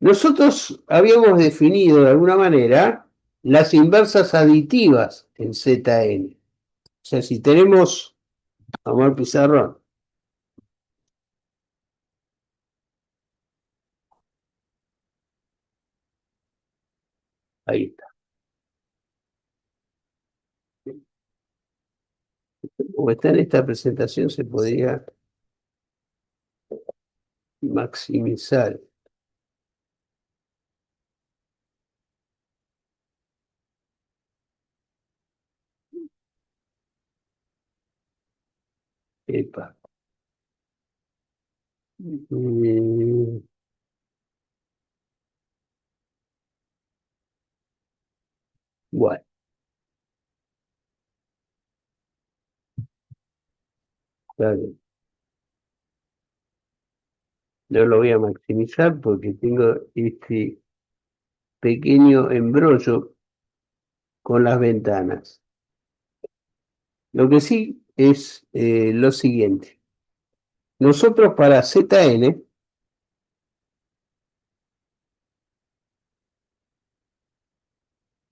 Nosotros habíamos definido de alguna manera las inversas aditivas en Zn. O sea, si tenemos, vamos al pizarrón, ahí está. Como está en esta presentación, se podría maximizar. Epa. Mm, Bueno, claro, no lo voy a maximizar porque tengo este pequeño embrollo con las ventanas. Lo que sí es lo siguiente. Nosotros para Zn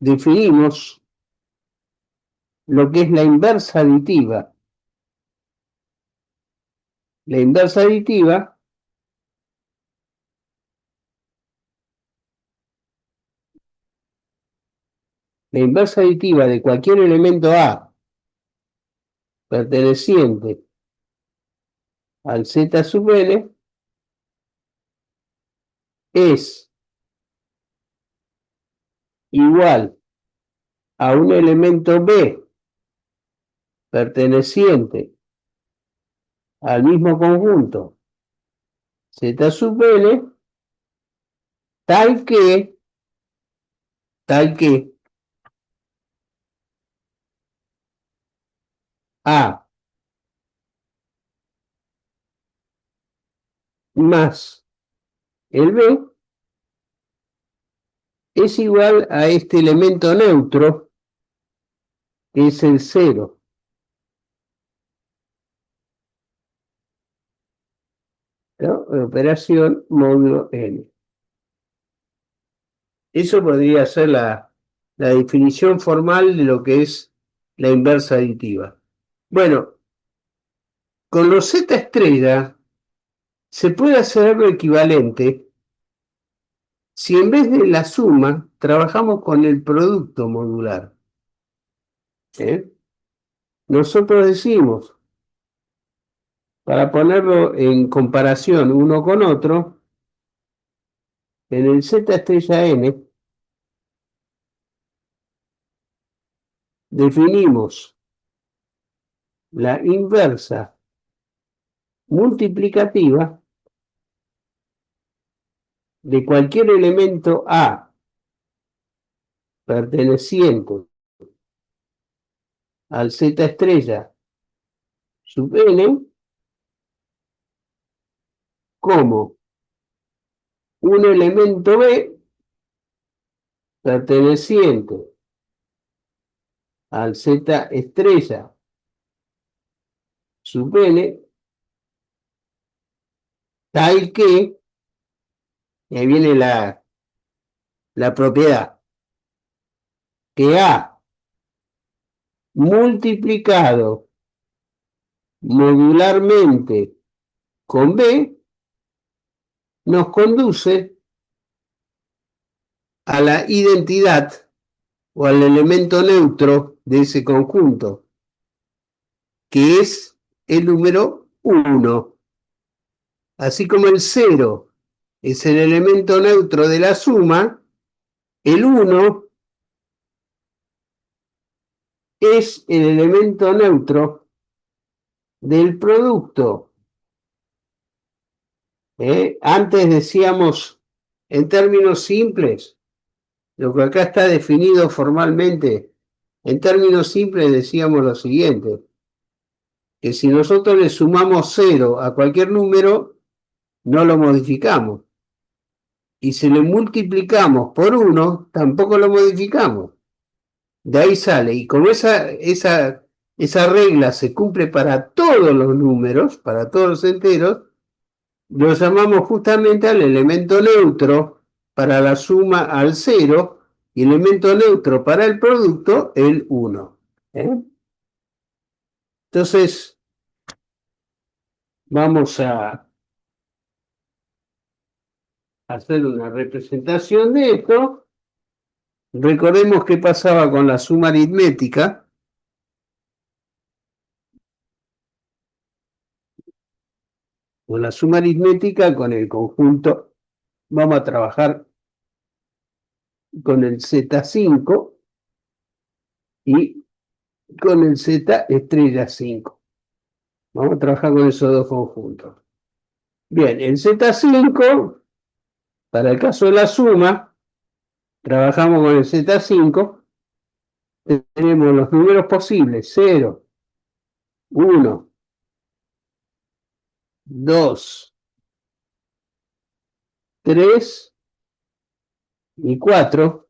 definimos lo que es la inversa aditiva. La inversa aditiva de cualquier elemento A perteneciente al Z sub n es igual a un elemento B perteneciente al mismo conjunto Z sub n, tal que A más el B es igual a este elemento neutro, que es el 0. ¿No? Operación módulo N. Eso podría ser la definición formal de lo que es la inversa aditiva. Bueno, con los Z estrella se puede hacer algo equivalente si en vez de la suma trabajamos con el producto modular. Nosotros decimos, para ponerlo en comparación uno con otro, en el Z estrella N definimos la inversa multiplicativa de cualquier elemento A perteneciente al Z estrella sub N como un elemento B perteneciente al Z estrella sub N, tal que, y ahí viene la propiedad, que A multiplicado modularmente con B nos conduce a la identidad o al elemento neutro de ese conjunto, que es el número 1. Así como el 0 es el elemento neutro de la suma, el 1 es el elemento neutro del producto. Antes decíamos, en términos simples, lo que acá está definido formalmente, en términos simples decíamos lo siguiente, que si nosotros le sumamos 0 a cualquier número, no lo modificamos. Y si le multiplicamos por 1, tampoco lo modificamos. De ahí sale. Y como esa regla se cumple para todos los números, para todos los enteros, lo llamamos justamente al elemento neutro para la suma al 0 y elemento neutro para el producto, el 1. Entonces, vamos a hacer una representación de esto. Recordemos qué pasaba con la suma aritmética. Con la suma aritmética, con el conjunto, vamos a trabajar con el Z5 y con el Z estrella 5. Vamos a trabajar con esos dos conjuntos. Bien, el Z5, para el caso de la suma, trabajamos con el Z5, tenemos los números posibles, 0, 1, 2, 3 y 4,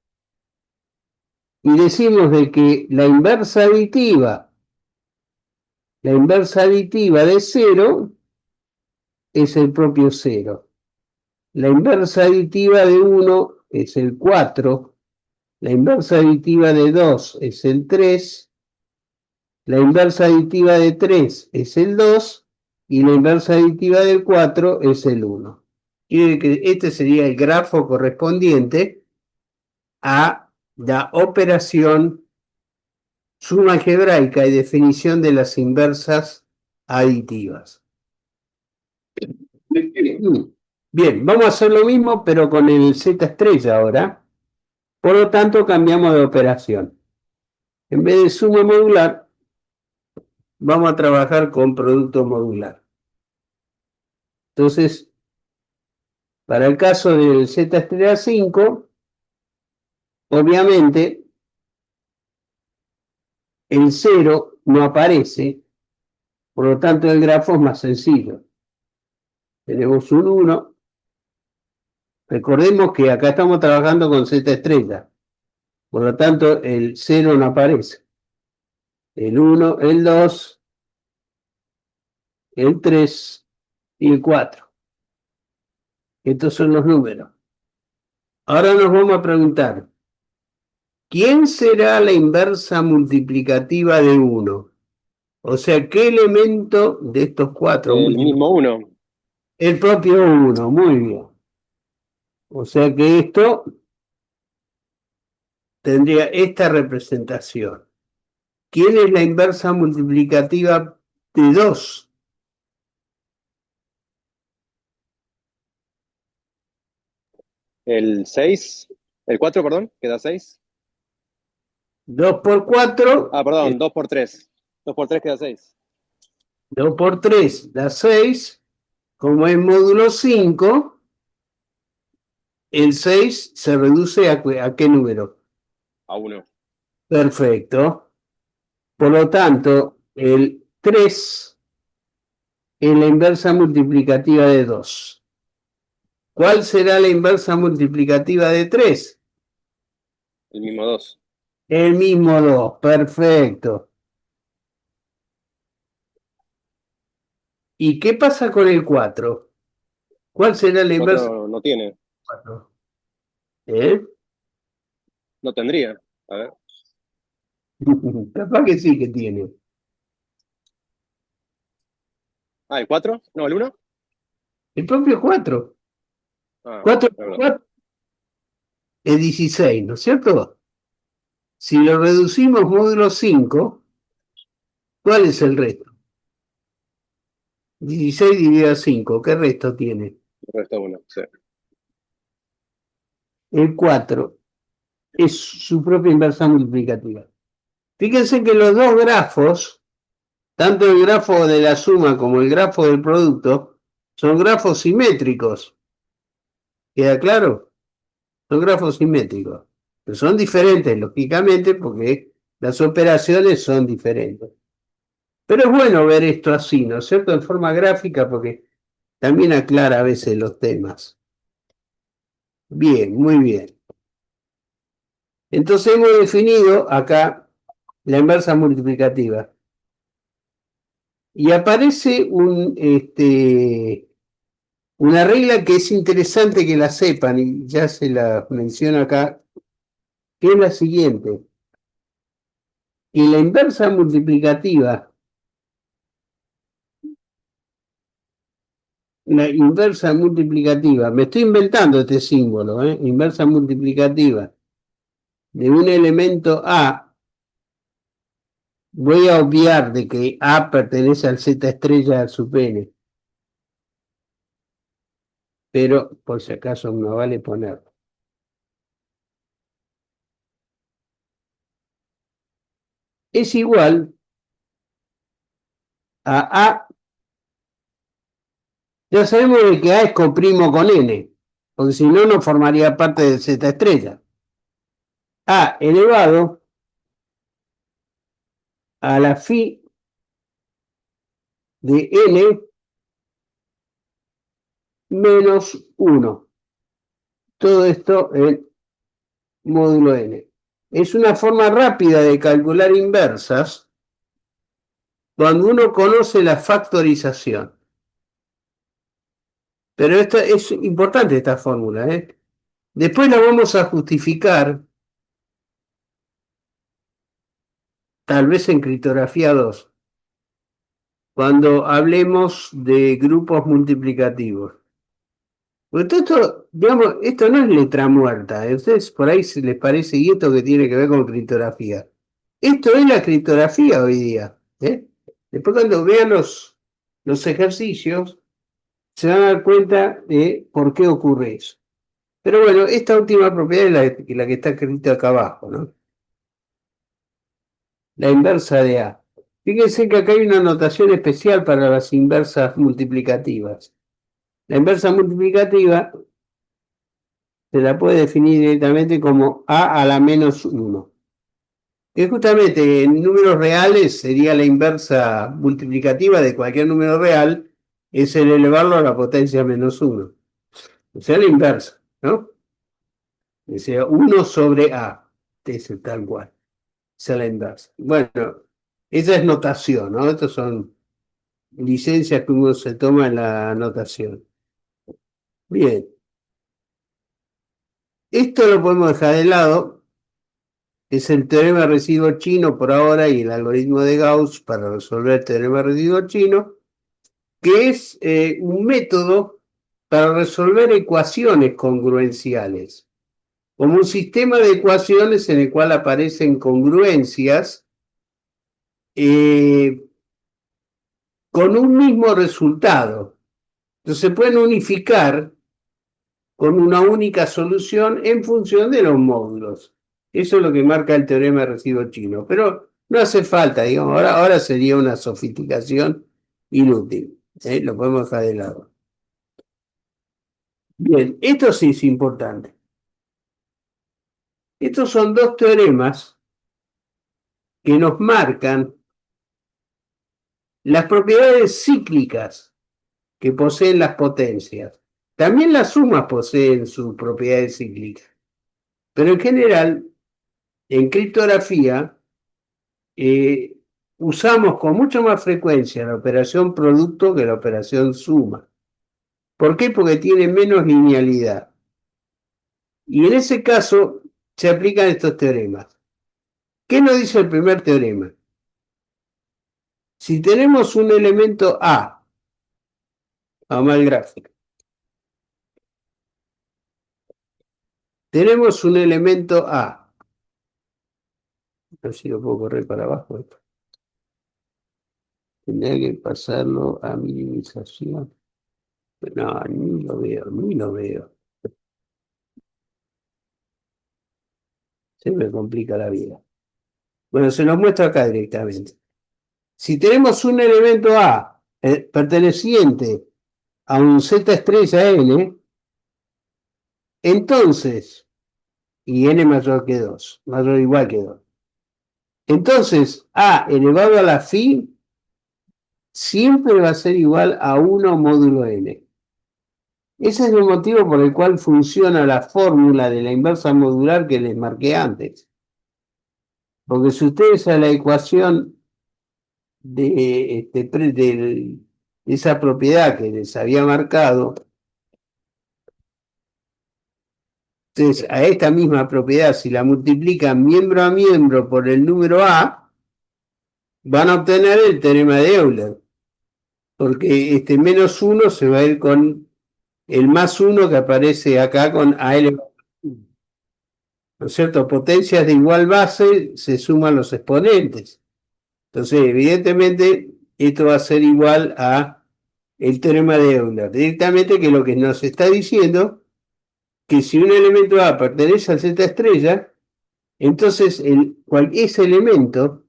y decimos de que la inversa aditiva de 0 es el propio 0. La inversa aditiva de 1 es el 4. La inversa aditiva de 2 es el 3. La inversa aditiva de 3 es el 2. Y la inversa aditiva del 4 es el 1. Quiere que este sería el grafo correspondiente a la operación suma algebraica y definición de las inversas aditivas. Bien, vamos a hacer lo mismo, pero con el Z estrella ahora. Por lo tanto, cambiamos de operación. En vez de suma modular, vamos a trabajar con producto modular. Entonces, para el caso del Z estrella 5, obviamente, el 0 no aparece, por lo tanto el grafo es más sencillo. Tenemos un 1. Recordemos que acá estamos trabajando con Z estrella, por lo tanto el 0 no aparece. El 1, el 2, el 3 y el 4. Estos son los números. Ahora nos vamos a preguntar, ¿quién será la inversa multiplicativa de 1? O sea, ¿qué elemento de estos 4? El mismo 1. El propio 1, muy bien. O sea que esto tendría esta representación. ¿Quién es la inversa multiplicativa de 2? El 6. El 4, perdón, queda 6. 2 por 4, Ah, perdón, 2 por 3. 2 por 3 queda 6. 2 por 3 da 6. Como es módulo 5, el 6 se reduce ¿a qué número? A 1. Perfecto. Por lo tanto, el 3 es la inversa multiplicativa de 2. ¿Cuál será la inversa multiplicativa de 3? El mismo 2. El mismo 2. Perfecto. ¿Y qué pasa con el 4? ¿Cuál será la inversa 4 no tiene. del 4? ¿Eh? No tendría. A ver. Capaz que sí que tiene. Ah, ¿el 4? No, ¿el 1? El propio 4. Ah, 4 es por verdad. 4 es 16, ¿no es cierto? Si lo reducimos módulo 5, ¿cuál es el resto? 16 dividido a 5, ¿qué resto tiene? El resto 1, sí. El 4 es su propia inversa multiplicativa. Fíjense que los dos grafos, tanto el grafo de la suma como el grafo del producto, son grafos simétricos. ¿Queda claro? Son grafos simétricos. Pero son diferentes, lógicamente, porque las operaciones son diferentes. Pero es bueno ver esto así, ¿no es cierto? En forma gráfica, porque también aclara a veces los temas. Bien, muy bien. Entonces hemos definido acá la inversa multiplicativa. Y aparece una regla que es interesante que la sepan, y ya se la menciono acá, que es la siguiente. Que la inversa multiplicativa, me estoy inventando este símbolo, inversa multiplicativa de un elemento A, voy a obviar de que A pertenece al Z estrella sub n, pero por si acaso no vale ponerlo. Es igual a A, ya sabemos de que A es coprimo con n, porque si no, no formaría parte del Z estrella. A elevado a la phi de n menos 1. Todo esto en módulo n. Es una forma rápida de calcular inversas cuando uno conoce la factorización. Pero esta es importante esta fórmula, ¿eh? Después la vamos a justificar, tal vez en criptografía 2, cuando hablemos de grupos multiplicativos. Porque esto, digamos, esto no es letra muerta. A ustedes por ahí se les parece, y esto que tiene que ver con criptografía. Esto es la criptografía hoy día, ¿eh? Después cuando vean los ejercicios, se van a dar cuenta de por qué ocurre eso. Pero bueno, esta última propiedad es la que está escrita acá abajo, ¿no? La inversa de A. Fíjense que acá hay una notación especial para las inversas multiplicativas. La inversa multiplicativa se la puede definir directamente como A a la menos 1. Que justamente en números reales sería la inversa multiplicativa de cualquier número real, es el elevarlo a la potencia -1. O sea, la inversa, ¿no? O sea, 1 sobre A, es el tal cual, esa es la inversa. Bueno, esa es notación, ¿no? Estas son licencias que uno se toma en la notación. Bien, esto lo podemos dejar de lado, es el teorema de residuo chino por ahora y el algoritmo de Gauss para resolver el teorema de residuo chino, que es un método para resolver ecuaciones congruenciales, como un sistema de ecuaciones en el cual aparecen congruencias con un mismo resultado. Entonces se pueden unificar con una única solución en función de los módulos. Eso es lo que marca el teorema de residuo chino, pero no hace falta, digamos, ahora sería una sofisticación inútil, lo podemos dejar de lado. Bien, esto sí es importante. Estos son dos teoremas que nos marcan las propiedades cíclicas que poseen las potencias. También las sumas poseen sus propiedades cíclicas, pero en general, en criptografía, usamos con mucha más frecuencia la operación producto que la operación suma. ¿Por qué? Porque tiene menos linealidad. Y en ese caso se aplican estos teoremas. ¿Qué nos dice el primer teorema? Si tenemos un elemento A, vamos al gráfico. Tenemos un elemento A. A ver si lo puedo correr para abajo. Tendría que pasarlo a minimización. No, ni lo veo, ni lo veo. Se me complica la vida. Bueno, se los muestro acá directamente. Si tenemos un elemento A perteneciente a un Z estrella N, entonces, y N mayor que 2, mayor o igual que 2, entonces A elevado a la phi siempre va a ser igual a 1 módulo N. Ese es el motivo por el cual funciona la fórmula de la inversa modular que les marqué antes. Porque si ustedes a la ecuación de esa propiedad que les había marcado, entonces a esta misma propiedad, si la multiplican miembro a miembro por el número A, van a obtener el teorema de Euler, porque este -1 se va a ir con el +1 que aparece acá con A elevado a 1. ¿No es cierto? Potencias de igual base se suman los exponentes. Entonces, evidentemente, esto va a ser igual a el teorema de Euler. Directamente, que lo que nos está diciendo que si un elemento A pertenece al Z estrella, entonces ese elemento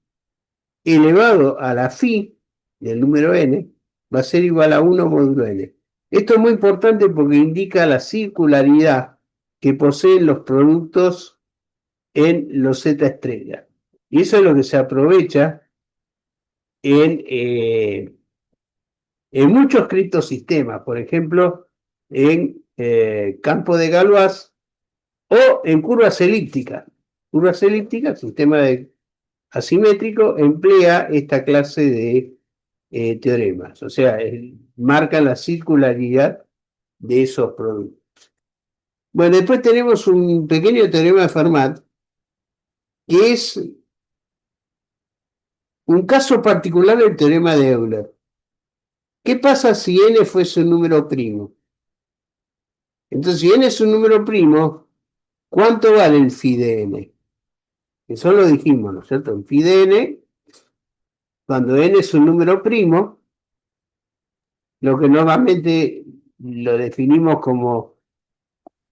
elevado a la phi del número n va a ser igual a 1 módulo n. Esto es muy importante porque indica la circularidad que poseen los productos en los Z estrellas. Y eso es lo que se aprovecha en muchos criptosistemas, por ejemplo, en campo de Galois o en curvas elípticas. Curvas elípticas, sistema asimétrico, emplea esta clase de teoremas, o sea, marcan la circularidad de esos productos. Bueno, después tenemos un pequeño teorema de Fermat, que es un caso particular del teorema de Euler. ¿Qué pasa si n fuese un número primo? Entonces, si n es un número primo, ¿cuánto vale el phi de n? Eso lo dijimos, ¿no es cierto? El phi de n, cuando n es un número primo, lo que normalmente lo definimos como,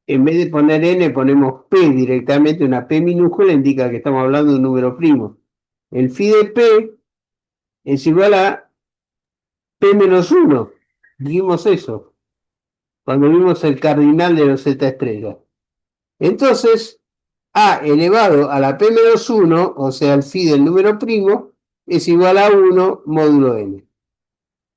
en vez de poner n, ponemos p directamente, una p minúscula indica que estamos hablando de un número primo. El phi de p es igual a p menos 1. Dijimos eso cuando vimos el cardinal de los Z estrellas. Entonces, A elevado a la P menos 1, o sea, el phi del número primo, es igual a 1 módulo n.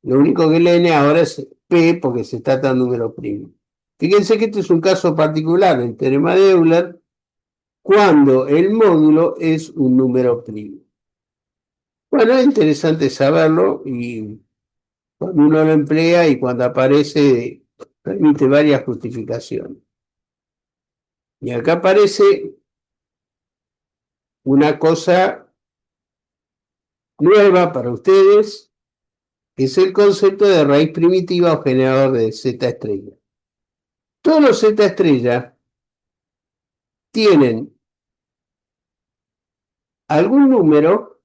Lo único que el n ahora es P porque se trata de un número primo. Fíjense que este es un caso particular del teorema de Euler cuando el módulo es un número primo. Bueno, es interesante saberlo y cuando uno lo emplea y cuando aparece permite varias justificaciones. Y acá aparece una cosa nueva para ustedes, que es el concepto de raíz primitiva o generador de Z estrella. Todos los Z estrella tienen algún número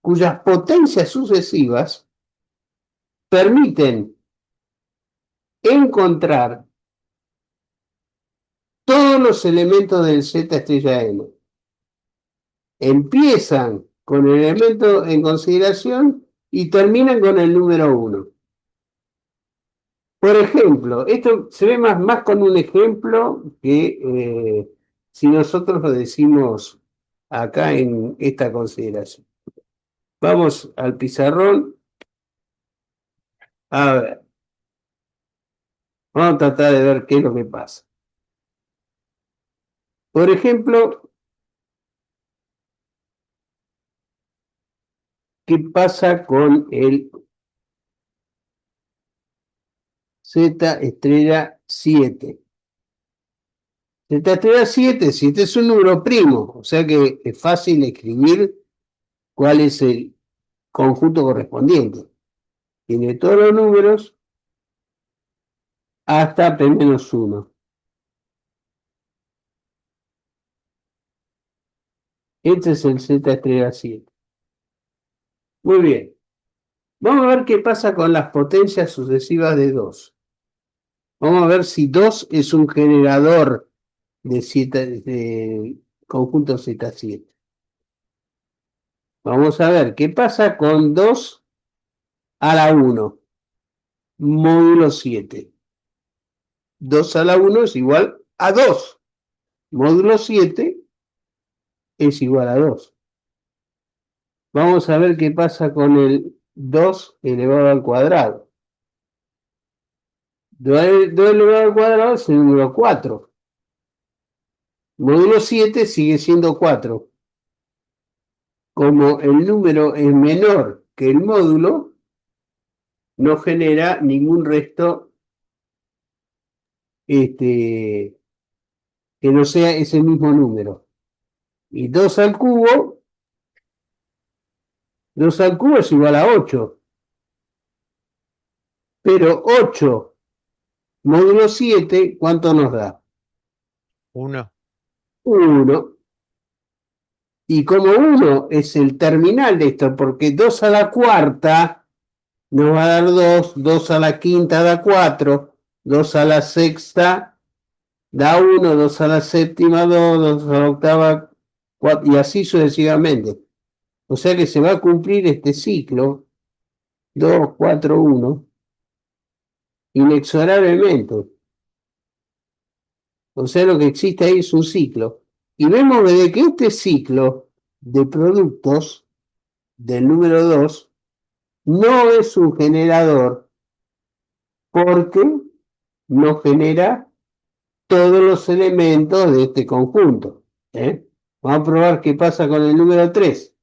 cuyas potencias sucesivas permiten encontrar todos los elementos del Z estrella n. Empiezan con el elemento en consideración y terminan con el número 1. Por ejemplo, esto se ve más con un ejemplo que si nosotros lo decimos acá en esta consideración. Vamos al pizarrón. A ver. Vamos a tratar de ver qué es lo que pasa. Por ejemplo, ¿qué pasa con el Z estrella 7? Z estrella 7, 7 es un número primo, o sea que es fácil escribir cuál es el conjunto correspondiente. Tiene todos los números hasta P-1. Este es el Z estrella 7. Muy bien. Vamos a ver qué pasa con las potencias sucesivas de 2. Vamos a ver si 2 es un generador de conjunto Z7. Vamos a ver qué pasa con 2 a la 1, módulo 7. 2 a la 1 es igual a 2. Módulo 7 es igual a 2. Vamos a ver qué pasa con el 2 elevado al cuadrado. 2 elevado al cuadrado es el número 4. Módulo 7 sigue siendo 4. Como el número es menor que el módulo, no genera ningún resto que no sea ese mismo número. Y 2 al cubo es igual a 8. Pero 8 módulo 7, ¿cuánto nos da? 1. 1. Y como 1 es el terminal de esto, porque 2 a la cuarta nos va a dar 2, 2 a la quinta da 4, 2 a la sexta da 1, 2 a la séptima 2, 2 a la octava 4, y así sucesivamente. O sea que se va a cumplir este ciclo 2, 4, 1 inexorablemente. O sea, lo que existe ahí es un ciclo. Y vemos de que este ciclo de productos del número 2 no es un generador porque no genera todos los elementos de este conjunto. Vamos a probar qué pasa con el número 3.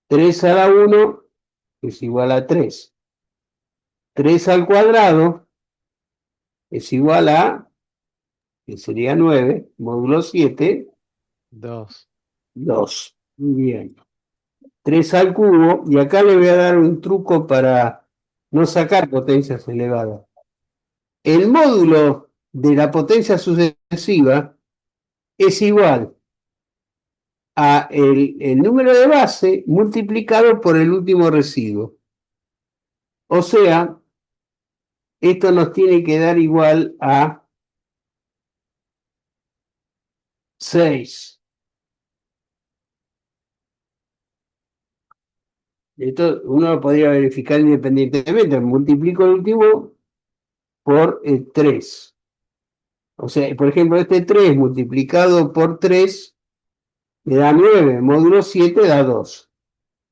3 a la 1 es igual a 3. 3 al cuadrado es igual a, que sería 9, módulo 7, 2. 2. Muy bien. 3 al cubo, y acá le voy a dar un truco para no sacar potencias elevadas. El módulo de la potencia sucesiva es igual a el número de base multiplicado por el último residuo. O sea, esto nos tiene que dar igual a 6. Esto uno lo podría verificar independientemente. Multiplico el último por 3. O sea, por ejemplo, este 3 multiplicado por 3 me da 9, módulo 7 da 2.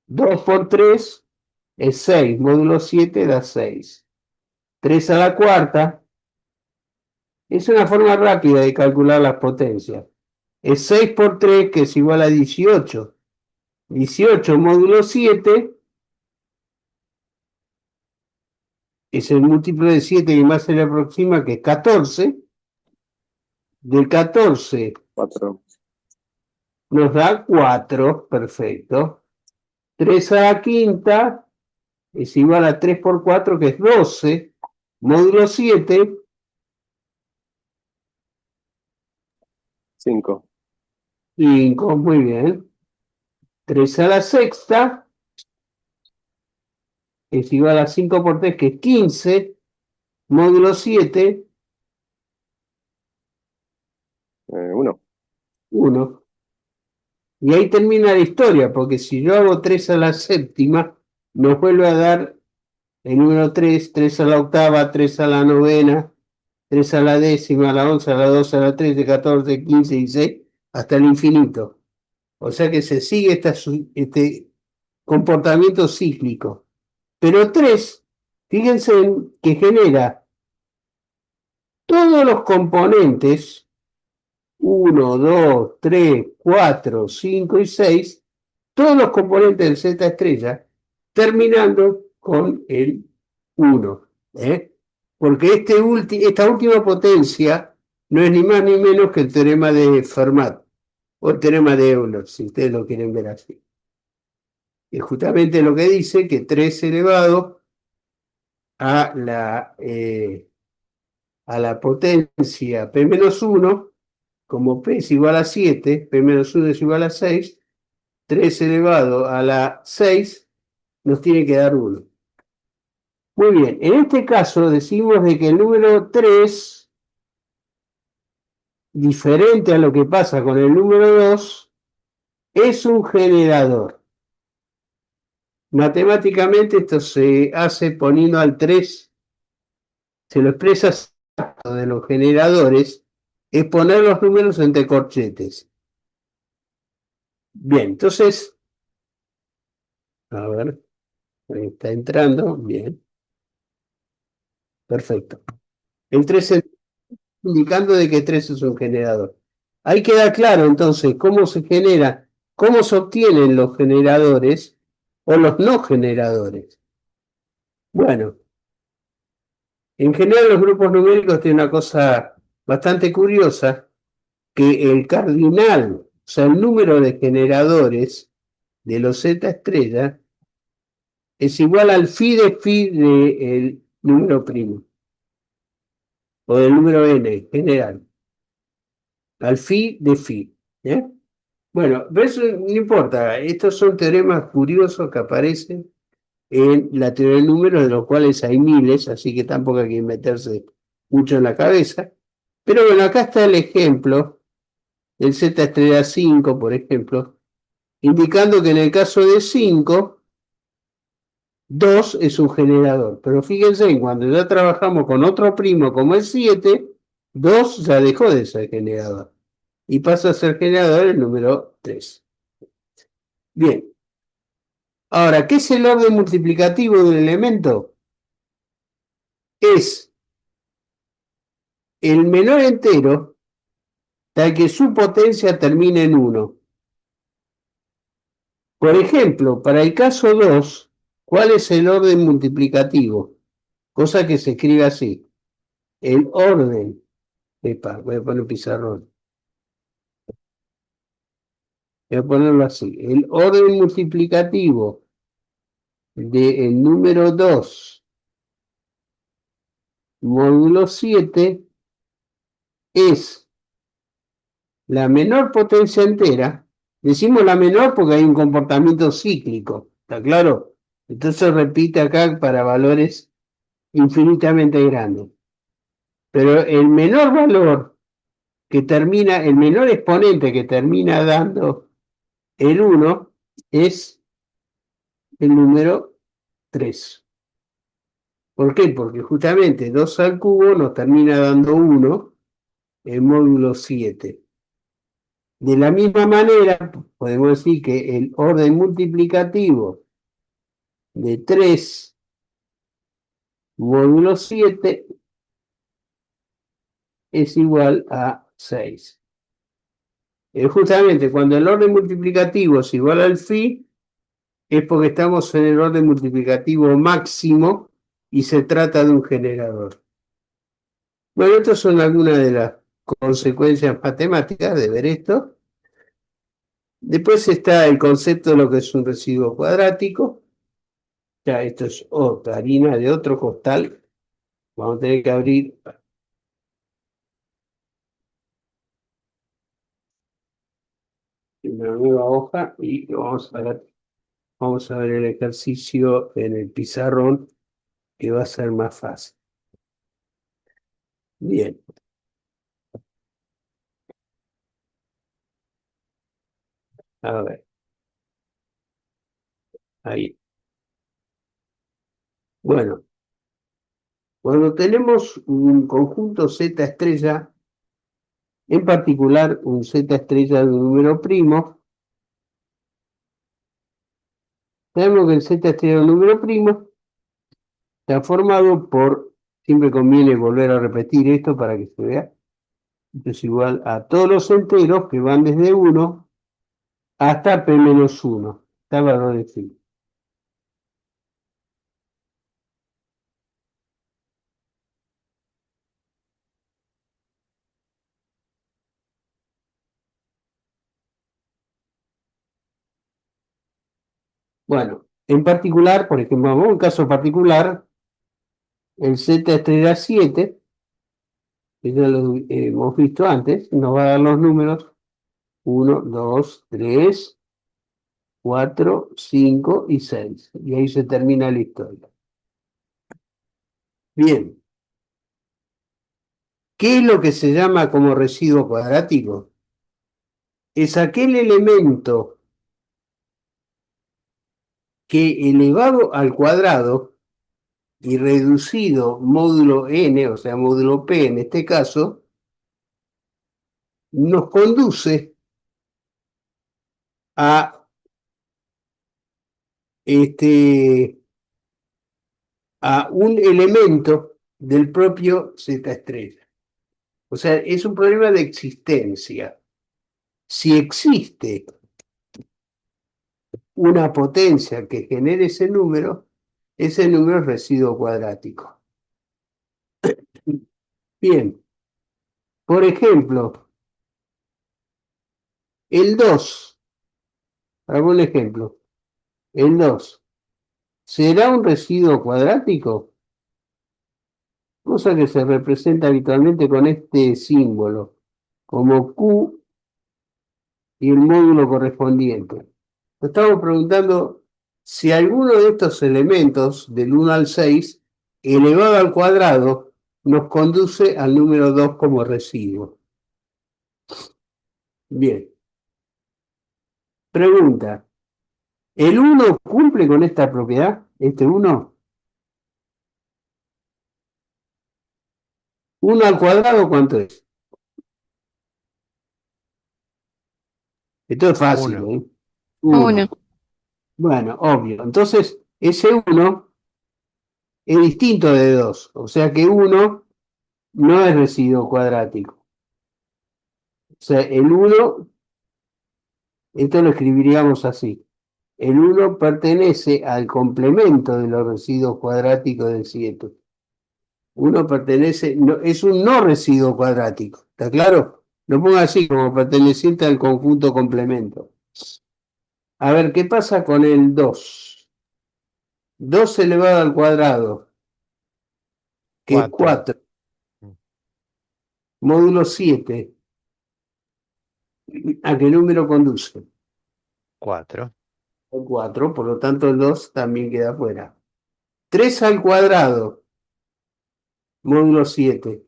2 por 3 es 6, módulo 7 da 6. 3 a la cuarta es una forma rápida de calcular las potencias. Es 6 por 3, que es igual a 18. 18 módulo 7 es el múltiplo de 7 que más se le aproxima, que es 14. De 14 4. nos da 4, perfecto. 3 a la quinta es igual a 3 por 4, que es 12. Módulo 7, 5. 5, muy bien. 3 a la sexta es igual a 5 por 3, que es 15. Módulo 7, 1. 1. Y ahí termina la historia, porque si yo hago 3 a la séptima, nos vuelve a dar el número 3, 3 a la octava, 3 a la novena, 3 a la décima, a la 11, a la 12, a la 13, 14, 15, 16, hasta el infinito. O sea que se sigue este comportamiento cíclico. Pero 3, fíjense que genera todos los componentes, 1, 2, 3, 4, 5 y 6, todos los componentes del Z estrella, terminando con el 1. Porque esta última potencia no es ni más ni menos que el teorema de Fermat, o el teorema de Euler, si ustedes lo quieren ver así. Es justamente lo que dice que 3 elevado a la potencia P-1, como P es igual a 7, P-1 es igual a 6, 3 elevado a la 6 nos tiene que dar 1. Muy bien, en este caso decimos de que el número 3, diferente a lo que pasa con el número 2, es un generador. Matemáticamente esto se hace poniendo al 3, se lo expresa de los generadores, es poner los números entre corchetes. Bien, entonces, a ver, ahí está entrando, bien, perfecto. El 3 indicando de que 3 es un generador. Ahí queda claro entonces cómo se genera, cómo se obtienen los generadores o los no generadores. Bueno, en general los grupos numéricos tienen una cosa bastante curiosa, que el cardinal, o sea, el número de generadores de los Z estrella es igual al phi del número primo, o del número n general, al phi de phi. ¿eh? Bueno, pero eso no importa, estos son teoremas curiosos que aparecen en la teoría de números, de los cuales hay miles, así que tampoco hay que meterse mucho en la cabeza. Pero bueno, acá está el ejemplo, el Z estrella 5, por ejemplo, indicando que en el caso de 5, 2 es un generador. Pero fíjense, cuando ya trabajamos con otro primo como el 7, 2 ya dejó de ser generador y pasa a ser generador el número 3. Bien. Ahora, ¿qué es el orden multiplicativo de un elemento? Es el menor entero tal que su potencia termine en 1. Por ejemplo, para el caso 2, ¿cuál es el orden multiplicativo? Cosa que se escribe así. El orden, voy a poner un pizarrón. Voy a ponerlo así. El orden multiplicativo del número 2 módulo 7 es la menor potencia entera. Decimos la menor porque hay un comportamiento cíclico, ¿está claro? Entonces repite acá para valores infinitamente grandes. Pero el menor valor que termina, el menor exponente que termina dando el 1 es el número 3. ¿Por qué? Porque justamente 2 al cubo nos termina dando 1 el módulo 7. De la misma manera, podemos decir que el orden multiplicativo de 3 módulo 7 es igual a 6. Justamente cuando el orden multiplicativo es igual al phi, es porque estamos en el orden multiplicativo máximo y se trata de un generador. Bueno, estas son algunas de las consecuencias matemáticas de ver esto. Después está el concepto de lo que es un residuo cuadrático. Ya, esto es otra harina de otro costal. Vamos a tener que abrir una nueva hoja y vamos a ver el ejercicio en el pizarrón, que va a ser más fácil. Bien. A ver. Ahí. Bueno, cuando tenemos un conjunto Z estrella, en particular un Z estrella de un número primo, sabemos que el Z estrella de un número primo está formado por, siempre conviene volver a repetir esto para que se vea, esto es igual a todos los enteros que van desde 1 hasta P-1, está el valor de phi. Bueno, en particular, por ejemplo, vamos a un caso particular, el Z estrella 7, que ya lo hemos visto antes, nos va a dar los números 1, 2, 3, 4, 5 y 6. Y ahí se termina la historia. Bien. ¿Qué es lo que se llama como residuo cuadrático? Es aquel elemento que elevado al cuadrado y reducido módulo n, o sea, módulo p en este caso, nos conduce a a un elemento del propio Z estrella. O sea, es un problema de existencia. Si existe una potencia que genere ese número es residuo cuadrático. Bien, por ejemplo, el 2, para un ejemplo, el 2, ¿será un residuo cuadrático? Cosa que se representa habitualmente con este símbolo, como Q y el módulo correspondiente. Nos estamos preguntando si alguno de estos elementos, del 1 al 6, elevado al cuadrado, nos conduce al número 2 como residuo. Bien. Pregunta. ¿El 1 cumple con esta propiedad? ¿Este 1? 1 al cuadrado, ¿cuánto es? Esto es fácil, Uno. ¿eh? 1. Bueno, obvio. Entonces, ese 1 es distinto de 2. O sea que 1 no es residuo cuadrático. O sea, el 1, esto lo escribiríamos así. El 1 pertenece al complemento de los residuos cuadráticos del 7. 1 pertenece, es un no residuo cuadrático. ¿Está claro? Lo pongo así, como perteneciente al conjunto complemento. A ver, ¿qué pasa con el 2? 2 elevado al cuadrado, que es 4. Módulo 7. ¿A qué número conduce? 4. 4, por lo tanto el 2 también queda fuera. 3 al cuadrado, módulo 7.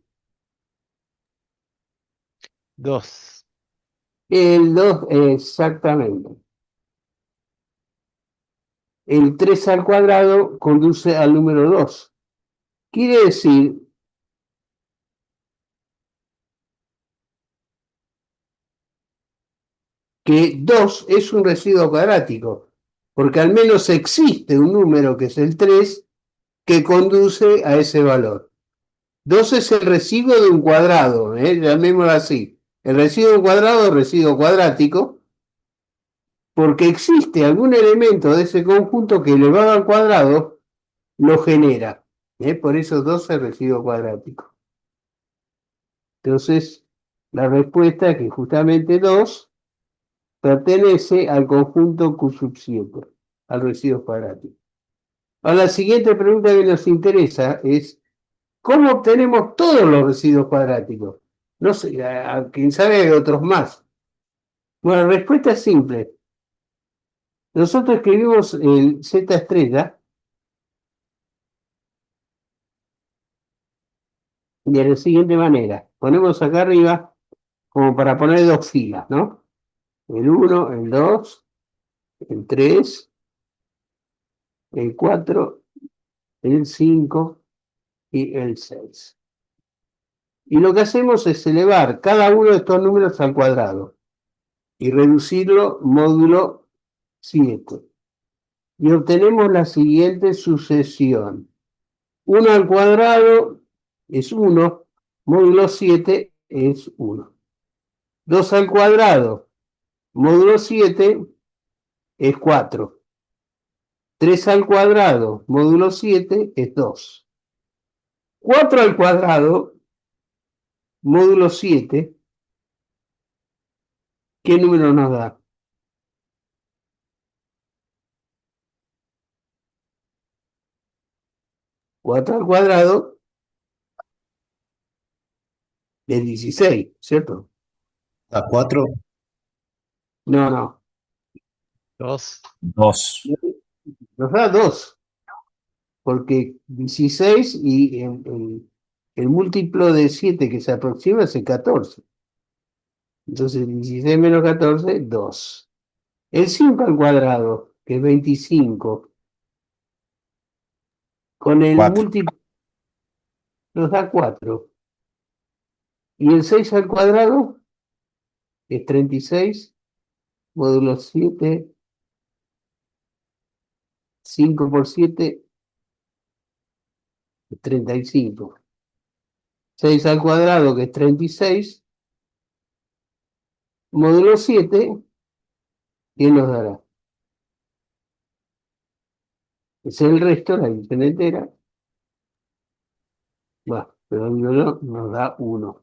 2. El 2, exactamente. El 3 al cuadrado conduce al número 2. Quiere decir que 2 es un residuo cuadrático, porque al menos existe un número que es el 3 que conduce a ese valor. 2 es el residuo de un cuadrado, llamémoslo así. El residuo de un cuadrado es residuo cuadrático, porque existe algún elemento de ese conjunto que elevado al cuadrado lo genera. Por eso 2 es residuo cuadrático. Entonces, la respuesta es que justamente 2 pertenece al conjunto Q sub 7, al residuo cuadrático. Ahora, la siguiente pregunta que nos interesa es, ¿cómo obtenemos todos los residuos cuadráticos? No sé, quién sabe hay otros más. Bueno, la respuesta es simple. Nosotros escribimos el Z estrella de la siguiente manera. Ponemos acá arriba como para poner dos filas, ¿no? El 1, el 2, el 3, el 4, el 5 y el 6. Y lo que hacemos es elevar cada uno de estos números al cuadrado y reducirlo módulo 7. Y obtenemos la siguiente sucesión. 1 al cuadrado es 1, módulo 7 es 1. 2 al cuadrado, módulo 7 es 4. 3 al cuadrado, módulo 7 es 2. 4 al cuadrado, módulo 7, ¿qué número nos da? 4 al cuadrado es 16, ¿cierto? A 4, No, no. 2. 2. Nos da 2, porque 16 y el múltiplo de 7 que se aproxima es el 14. Entonces 16 menos 14, 2. El 5 al cuadrado, que es 25, con el 4. múltiplo nos da 4. Y el 6 al cuadrado es 36, módulo 7, 5 por 7 es 35. 6 al cuadrado, que es 36, módulo 7, ¿qué nos dará? Es el resto, la división entera. Bueno, pero no nos da 1,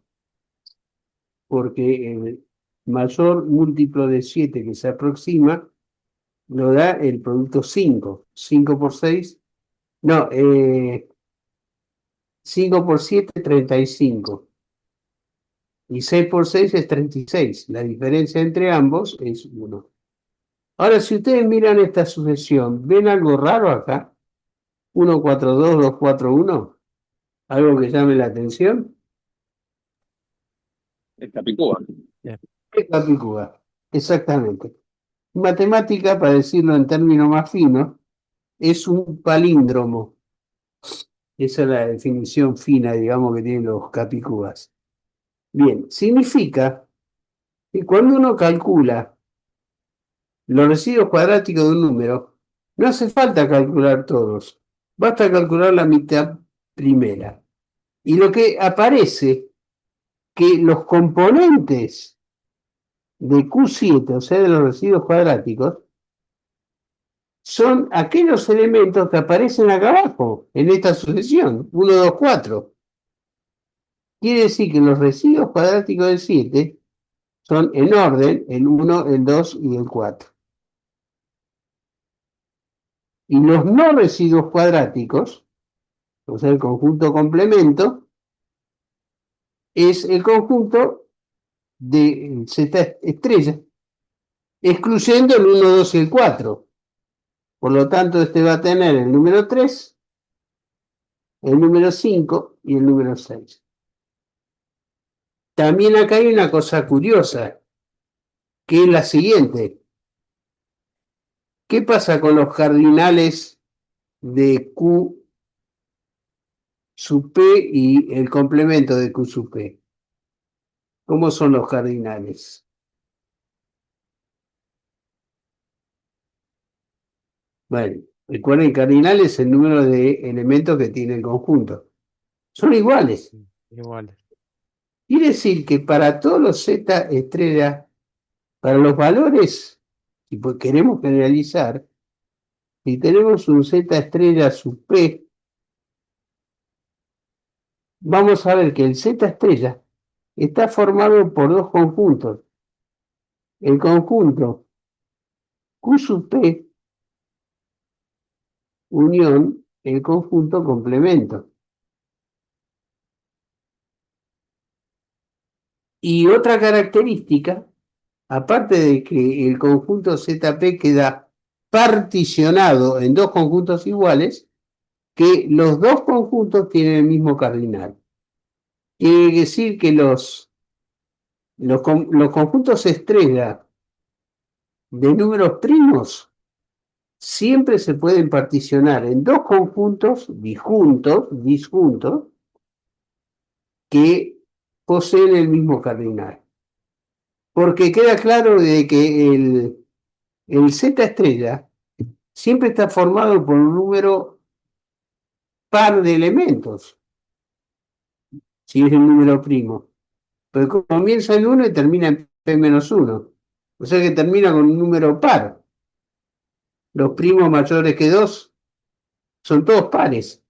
porque el mayor múltiplo de 7 que se aproxima nos da el producto 5. 5 por 6, no, 5 por 7, 35. Y 6 por 6 es 36. La diferencia entre ambos es 1. Ahora, si ustedes miran esta sucesión, ¿ven algo raro acá? 1, 4, 2, 2, 4, 1. ¿Algo que llame la atención? Es Capicúa. Es Capicúa, exactamente. Matemática, para decirlo en términos más finos, es un palíndromo. Esa es la definición fina, digamos, que tienen los capicúas. Bien, significa que cuando uno calcula los residuos cuadráticos de un número, no hace falta calcular todos, basta calcular la mitad primera. Y lo que aparece que los componentes de Q7, o sea, de los residuos cuadráticos, son aquellos elementos que aparecen acá abajo, en esta sucesión, 1, 2, 4. Quiere decir que los residuos cuadráticos de 7 son en orden el 1, el 2 y el 4. Y los no residuos cuadráticos, o sea, el conjunto complemento, es el conjunto de Z estrella, excluyendo el 1, 2 y el 4. Por lo tanto, este va a tener el número 3, el número 5 y el número 6. También acá hay una cosa curiosa, que es la siguiente. ¿Qué pasa con los cardinales de Q sub P y el complemento de Q sub P? ¿Cómo son los cardinales? Bueno, recuerden, cardinal es el número de elementos que tiene el conjunto. Son iguales. Igual. Quiere decir que para todos los z estrellas, para los valores, si queremos generalizar, si tenemos un z estrella sub p, vamos a ver que el z estrella está formado por dos conjuntos. El conjunto Q sub p unión el conjunto complemento. Y otra característica, aparte de que el conjunto ZP queda particionado en dos conjuntos iguales, que los dos conjuntos tienen el mismo cardinal. Quiere decir que los conjuntos estrella de números primos siempre se pueden particionar en dos conjuntos disjuntos, que poseen el mismo cardinal. Porque queda claro de que el Z estrella siempre está formado por un número par de elementos, si es un número primo. Pero comienza en 1 y termina en p-1. O sea que termina con un número par. Los primos mayores que 2 son todos pares.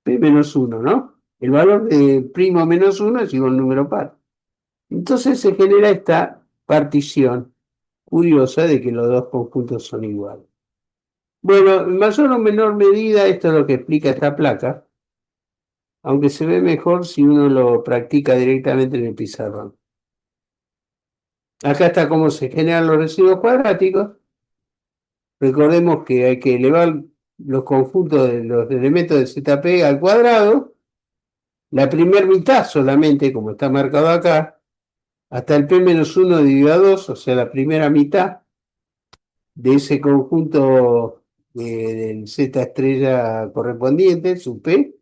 p-1, ¿no? El valor de primo menos 1 es igual a un número par. Entonces se genera esta partición curiosa de que los dos conjuntos son iguales. Bueno, en mayor o menor medida esto es lo que explica esta placa, aunque se ve mejor si uno lo practica directamente en el pizarrón. Acá está cómo se generan los residuos cuadráticos. Recordemos que hay que elevar los conjuntos de los elementos de ZP al cuadrado, la primera mitad solamente, como está marcado acá, hasta el p-1 dividido a 2, o sea, la primera mitad de ese conjunto del Z estrella correspondiente, su P,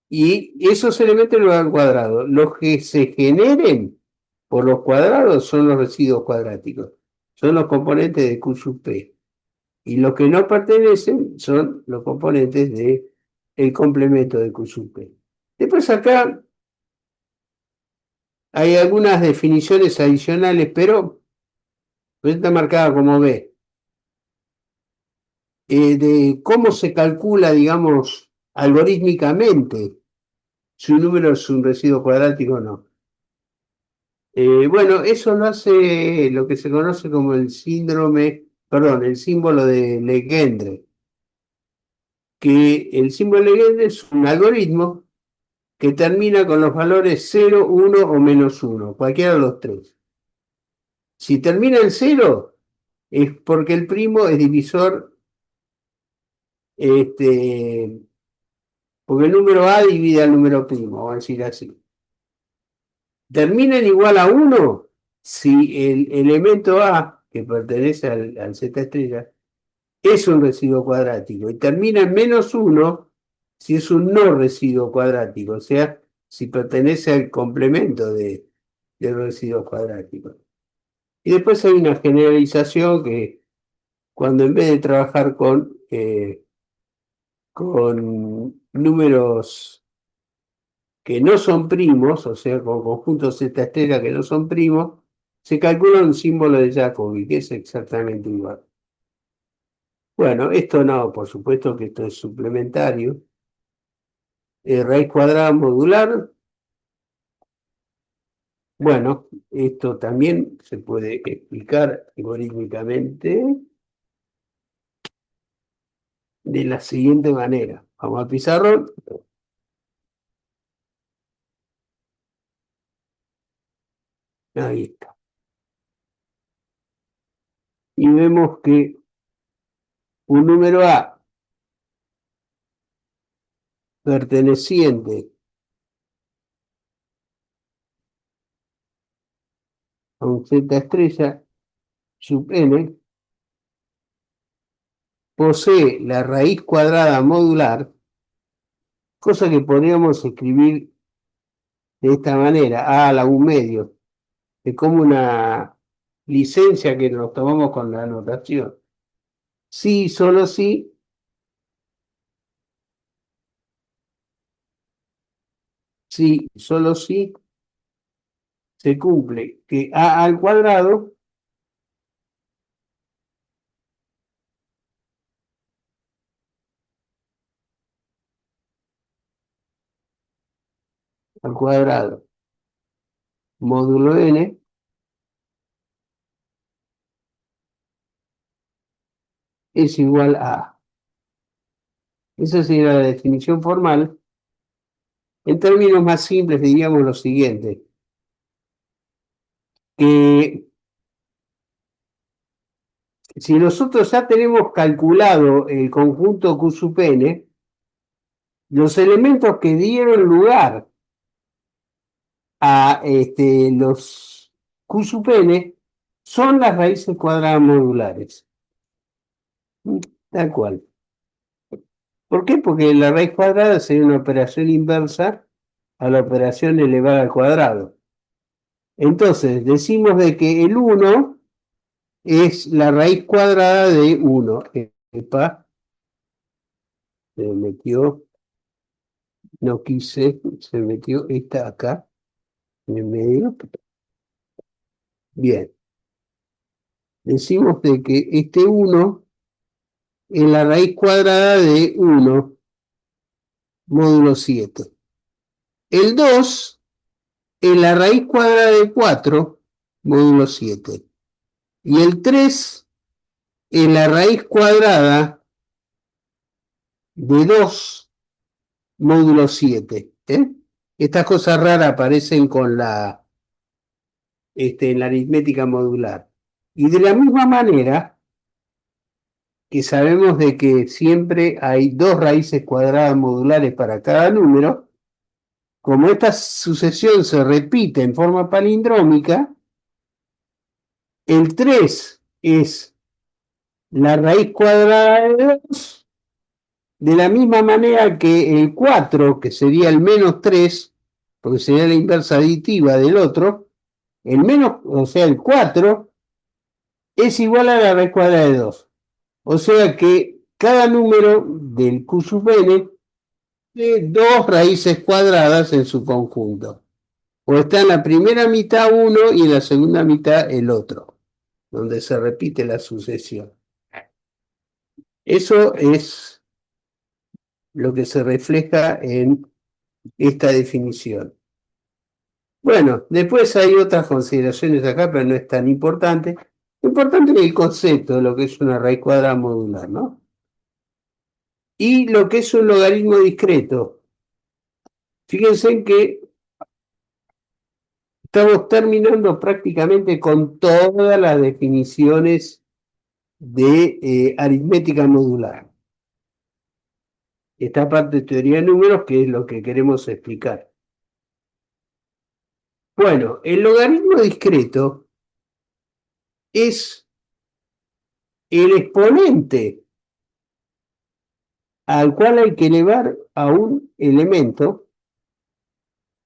y esos elementos lo dan al cuadrado. Los que se generen por los cuadrados son los residuos cuadráticos, son los componentes de Q sub P. Y los que no pertenecen son los componentes del complemento de Q sub P. Después acá hay algunas definiciones adicionales, pero está marcada como B. De cómo se calcula, digamos, algorítmicamente si un número es un residuo cuadrático o no. Bueno, eso lo hace lo que se conoce como el símbolo de Legendre. Que el símbolo de Legendre es un algoritmo que termina con los valores 0, 1 o -1, cualquiera de los tres. Si termina en 0, es porque el primo es divisor, porque el número A divide al número primo, vamos a decir así. Termina en igual a 1 si el elemento A, que pertenece al Z estrella, es un residuo cuadrático. Y termina en -1 si es un no residuo cuadrático, o sea, si pertenece al complemento de residuos cuadráticos. Y después hay una generalización que cuando en vez de trabajar con números que no son primos, o sea, con conjuntos Z estrella que no son primos, se calcula un símbolo de Jacobi, que es exactamente igual. Bueno, esto no, por supuesto que esto es suplementario. Raíz cuadrada modular. Bueno, esto también se puede explicar algorítmicamente de la siguiente manera. Vamos al pizarrón. Ahí está. Y vemos que un número A perteneciente a un Z estrella sub n posee la raíz cuadrada modular, cosa que podríamos escribir de esta manera, A a la U medio, es como una licencia que nos tomamos con la anotación. sí, solo sí, sí, solo sí se cumple que a al cuadrado módulo n es igual a A. Esa sería la definición formal. En términos más simples diríamos lo siguiente, que si nosotros ya tenemos calculado el conjunto Q sub n, los elementos que dieron lugar a los Q sub n son las raíces cuadradas modulares. Tal cual. ¿Por qué? Porque la raíz cuadrada sería una operación inversa a la operación elevada al cuadrado. Entonces, decimos de que el 1 es la raíz cuadrada de 1. Epa, se metió, no quise, se metió esta acá, en el medio. Bien. Decimos de que este 1 es la raíz cuadrada de 1 módulo 7. El 2 es la raíz cuadrada de 4 módulo 7. Y el 3 es la raíz cuadrada de 2 módulo 7. Estas cosas raras aparecen con en la aritmética modular. Y de la misma manera que sabemos de que siempre hay 2 raíces cuadradas modulares para cada número, como esta sucesión se repite en forma palindrómica, el 3 es la raíz cuadrada de 2, de la misma manera que el 4, que sería el menos 3, porque sería la inversa aditiva del otro, el menos, o sea, el 4 es igual a la raíz cuadrada de 2. O sea que cada número del Q sub n tiene 2 raíces cuadradas en su conjunto. O está en la primera mitad uno y en la segunda mitad el otro, donde se repite la sucesión. Eso es lo que se refleja en esta definición. Bueno, después hay otras consideraciones acá, pero no es tan importante. Lo importante es el concepto de lo que es una raíz cuadrada modular, ¿no? Y lo que es un logaritmo discreto. Fíjense en que estamos terminando prácticamente con todas las definiciones de aritmética modular. Esta parte de teoría de números, que es lo que queremos explicar. Bueno, el logaritmo discreto es el exponente al cual hay que elevar a un elemento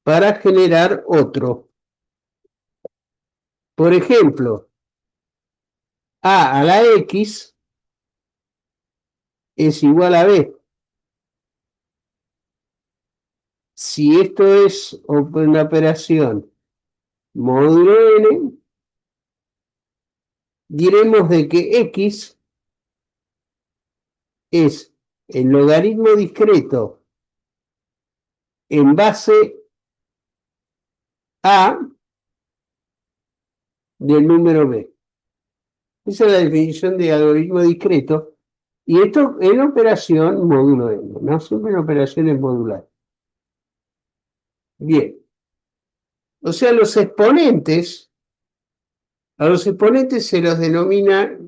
para generar otro. Por ejemplo, a la x es igual a b. Si esto es una operación módulo n, diremos de que x es el logaritmo discreto en base a del número b. Esa es la definición de algoritmo discreto. Y esto en operación módulo n, no siempre en operaciones modulares. Bien. O sea, a los exponentes se los denomina,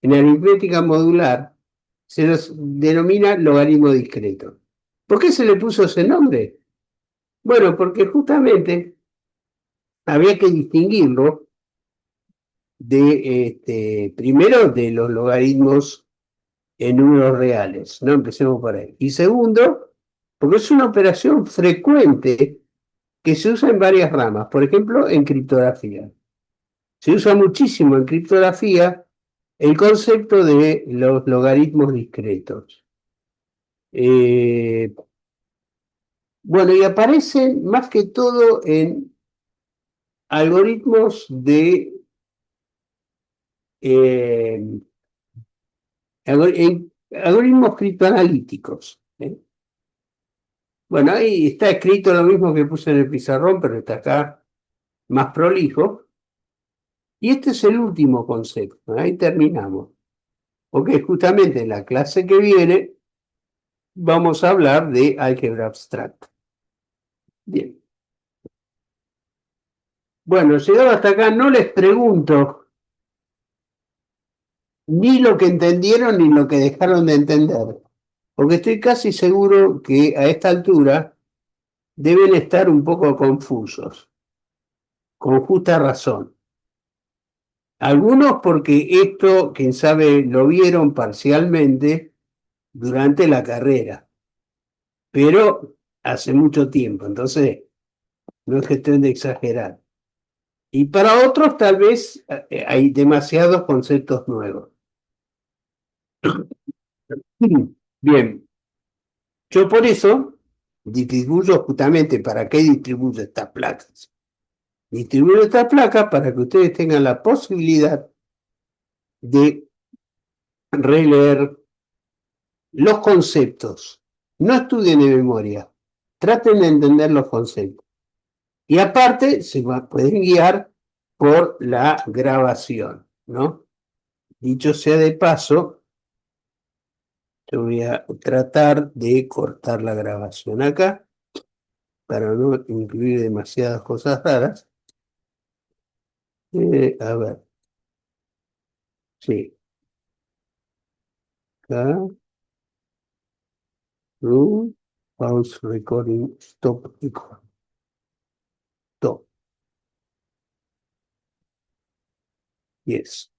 en aritmética modular, se los denomina logaritmo discreto. ¿Por qué se le puso ese nombre? Bueno, porque justamente había que distinguirlo de, primero, de los logaritmos en números reales, ¿no? Empecemos por ahí. Y segundo, porque es una operación frecuente que se usa en varias ramas, por ejemplo, en criptografía. Se usa muchísimo en criptografía el concepto de los logaritmos discretos. Bueno, y aparecen más que todo en algoritmos de algoritmos criptoanalíticos. Bueno, ahí está escrito lo mismo que puse en el pizarrón, pero está acá más prolijo. Y este es el último concepto. Ahí terminamos. Porque justamente en la clase que viene vamos a hablar de álgebra abstracta. Bien. Bueno, llegado hasta acá, no les pregunto ni lo que entendieron ni lo que dejaron de entender, porque estoy casi seguro que a esta altura deben estar un poco confusos, con justa razón. Algunos porque esto, quién sabe, lo vieron parcialmente durante la carrera, pero hace mucho tiempo, entonces no es cuestión de exagerar. Y para otros tal vez hay demasiados conceptos nuevos. Bien, yo por eso distribuyo justamente para qué distribuyo estas placas. Distribuyo estas placas para que ustedes tengan la posibilidad de releer los conceptos. No estudien de memoria, traten de entender los conceptos. Y aparte pueden guiar por la grabación, ¿no? Dicho sea de paso, yo voy a tratar de cortar la grabación acá para no incluir demasiadas cosas raras. A ver, sí, acá, room, pause recording, stop record, stop, yes.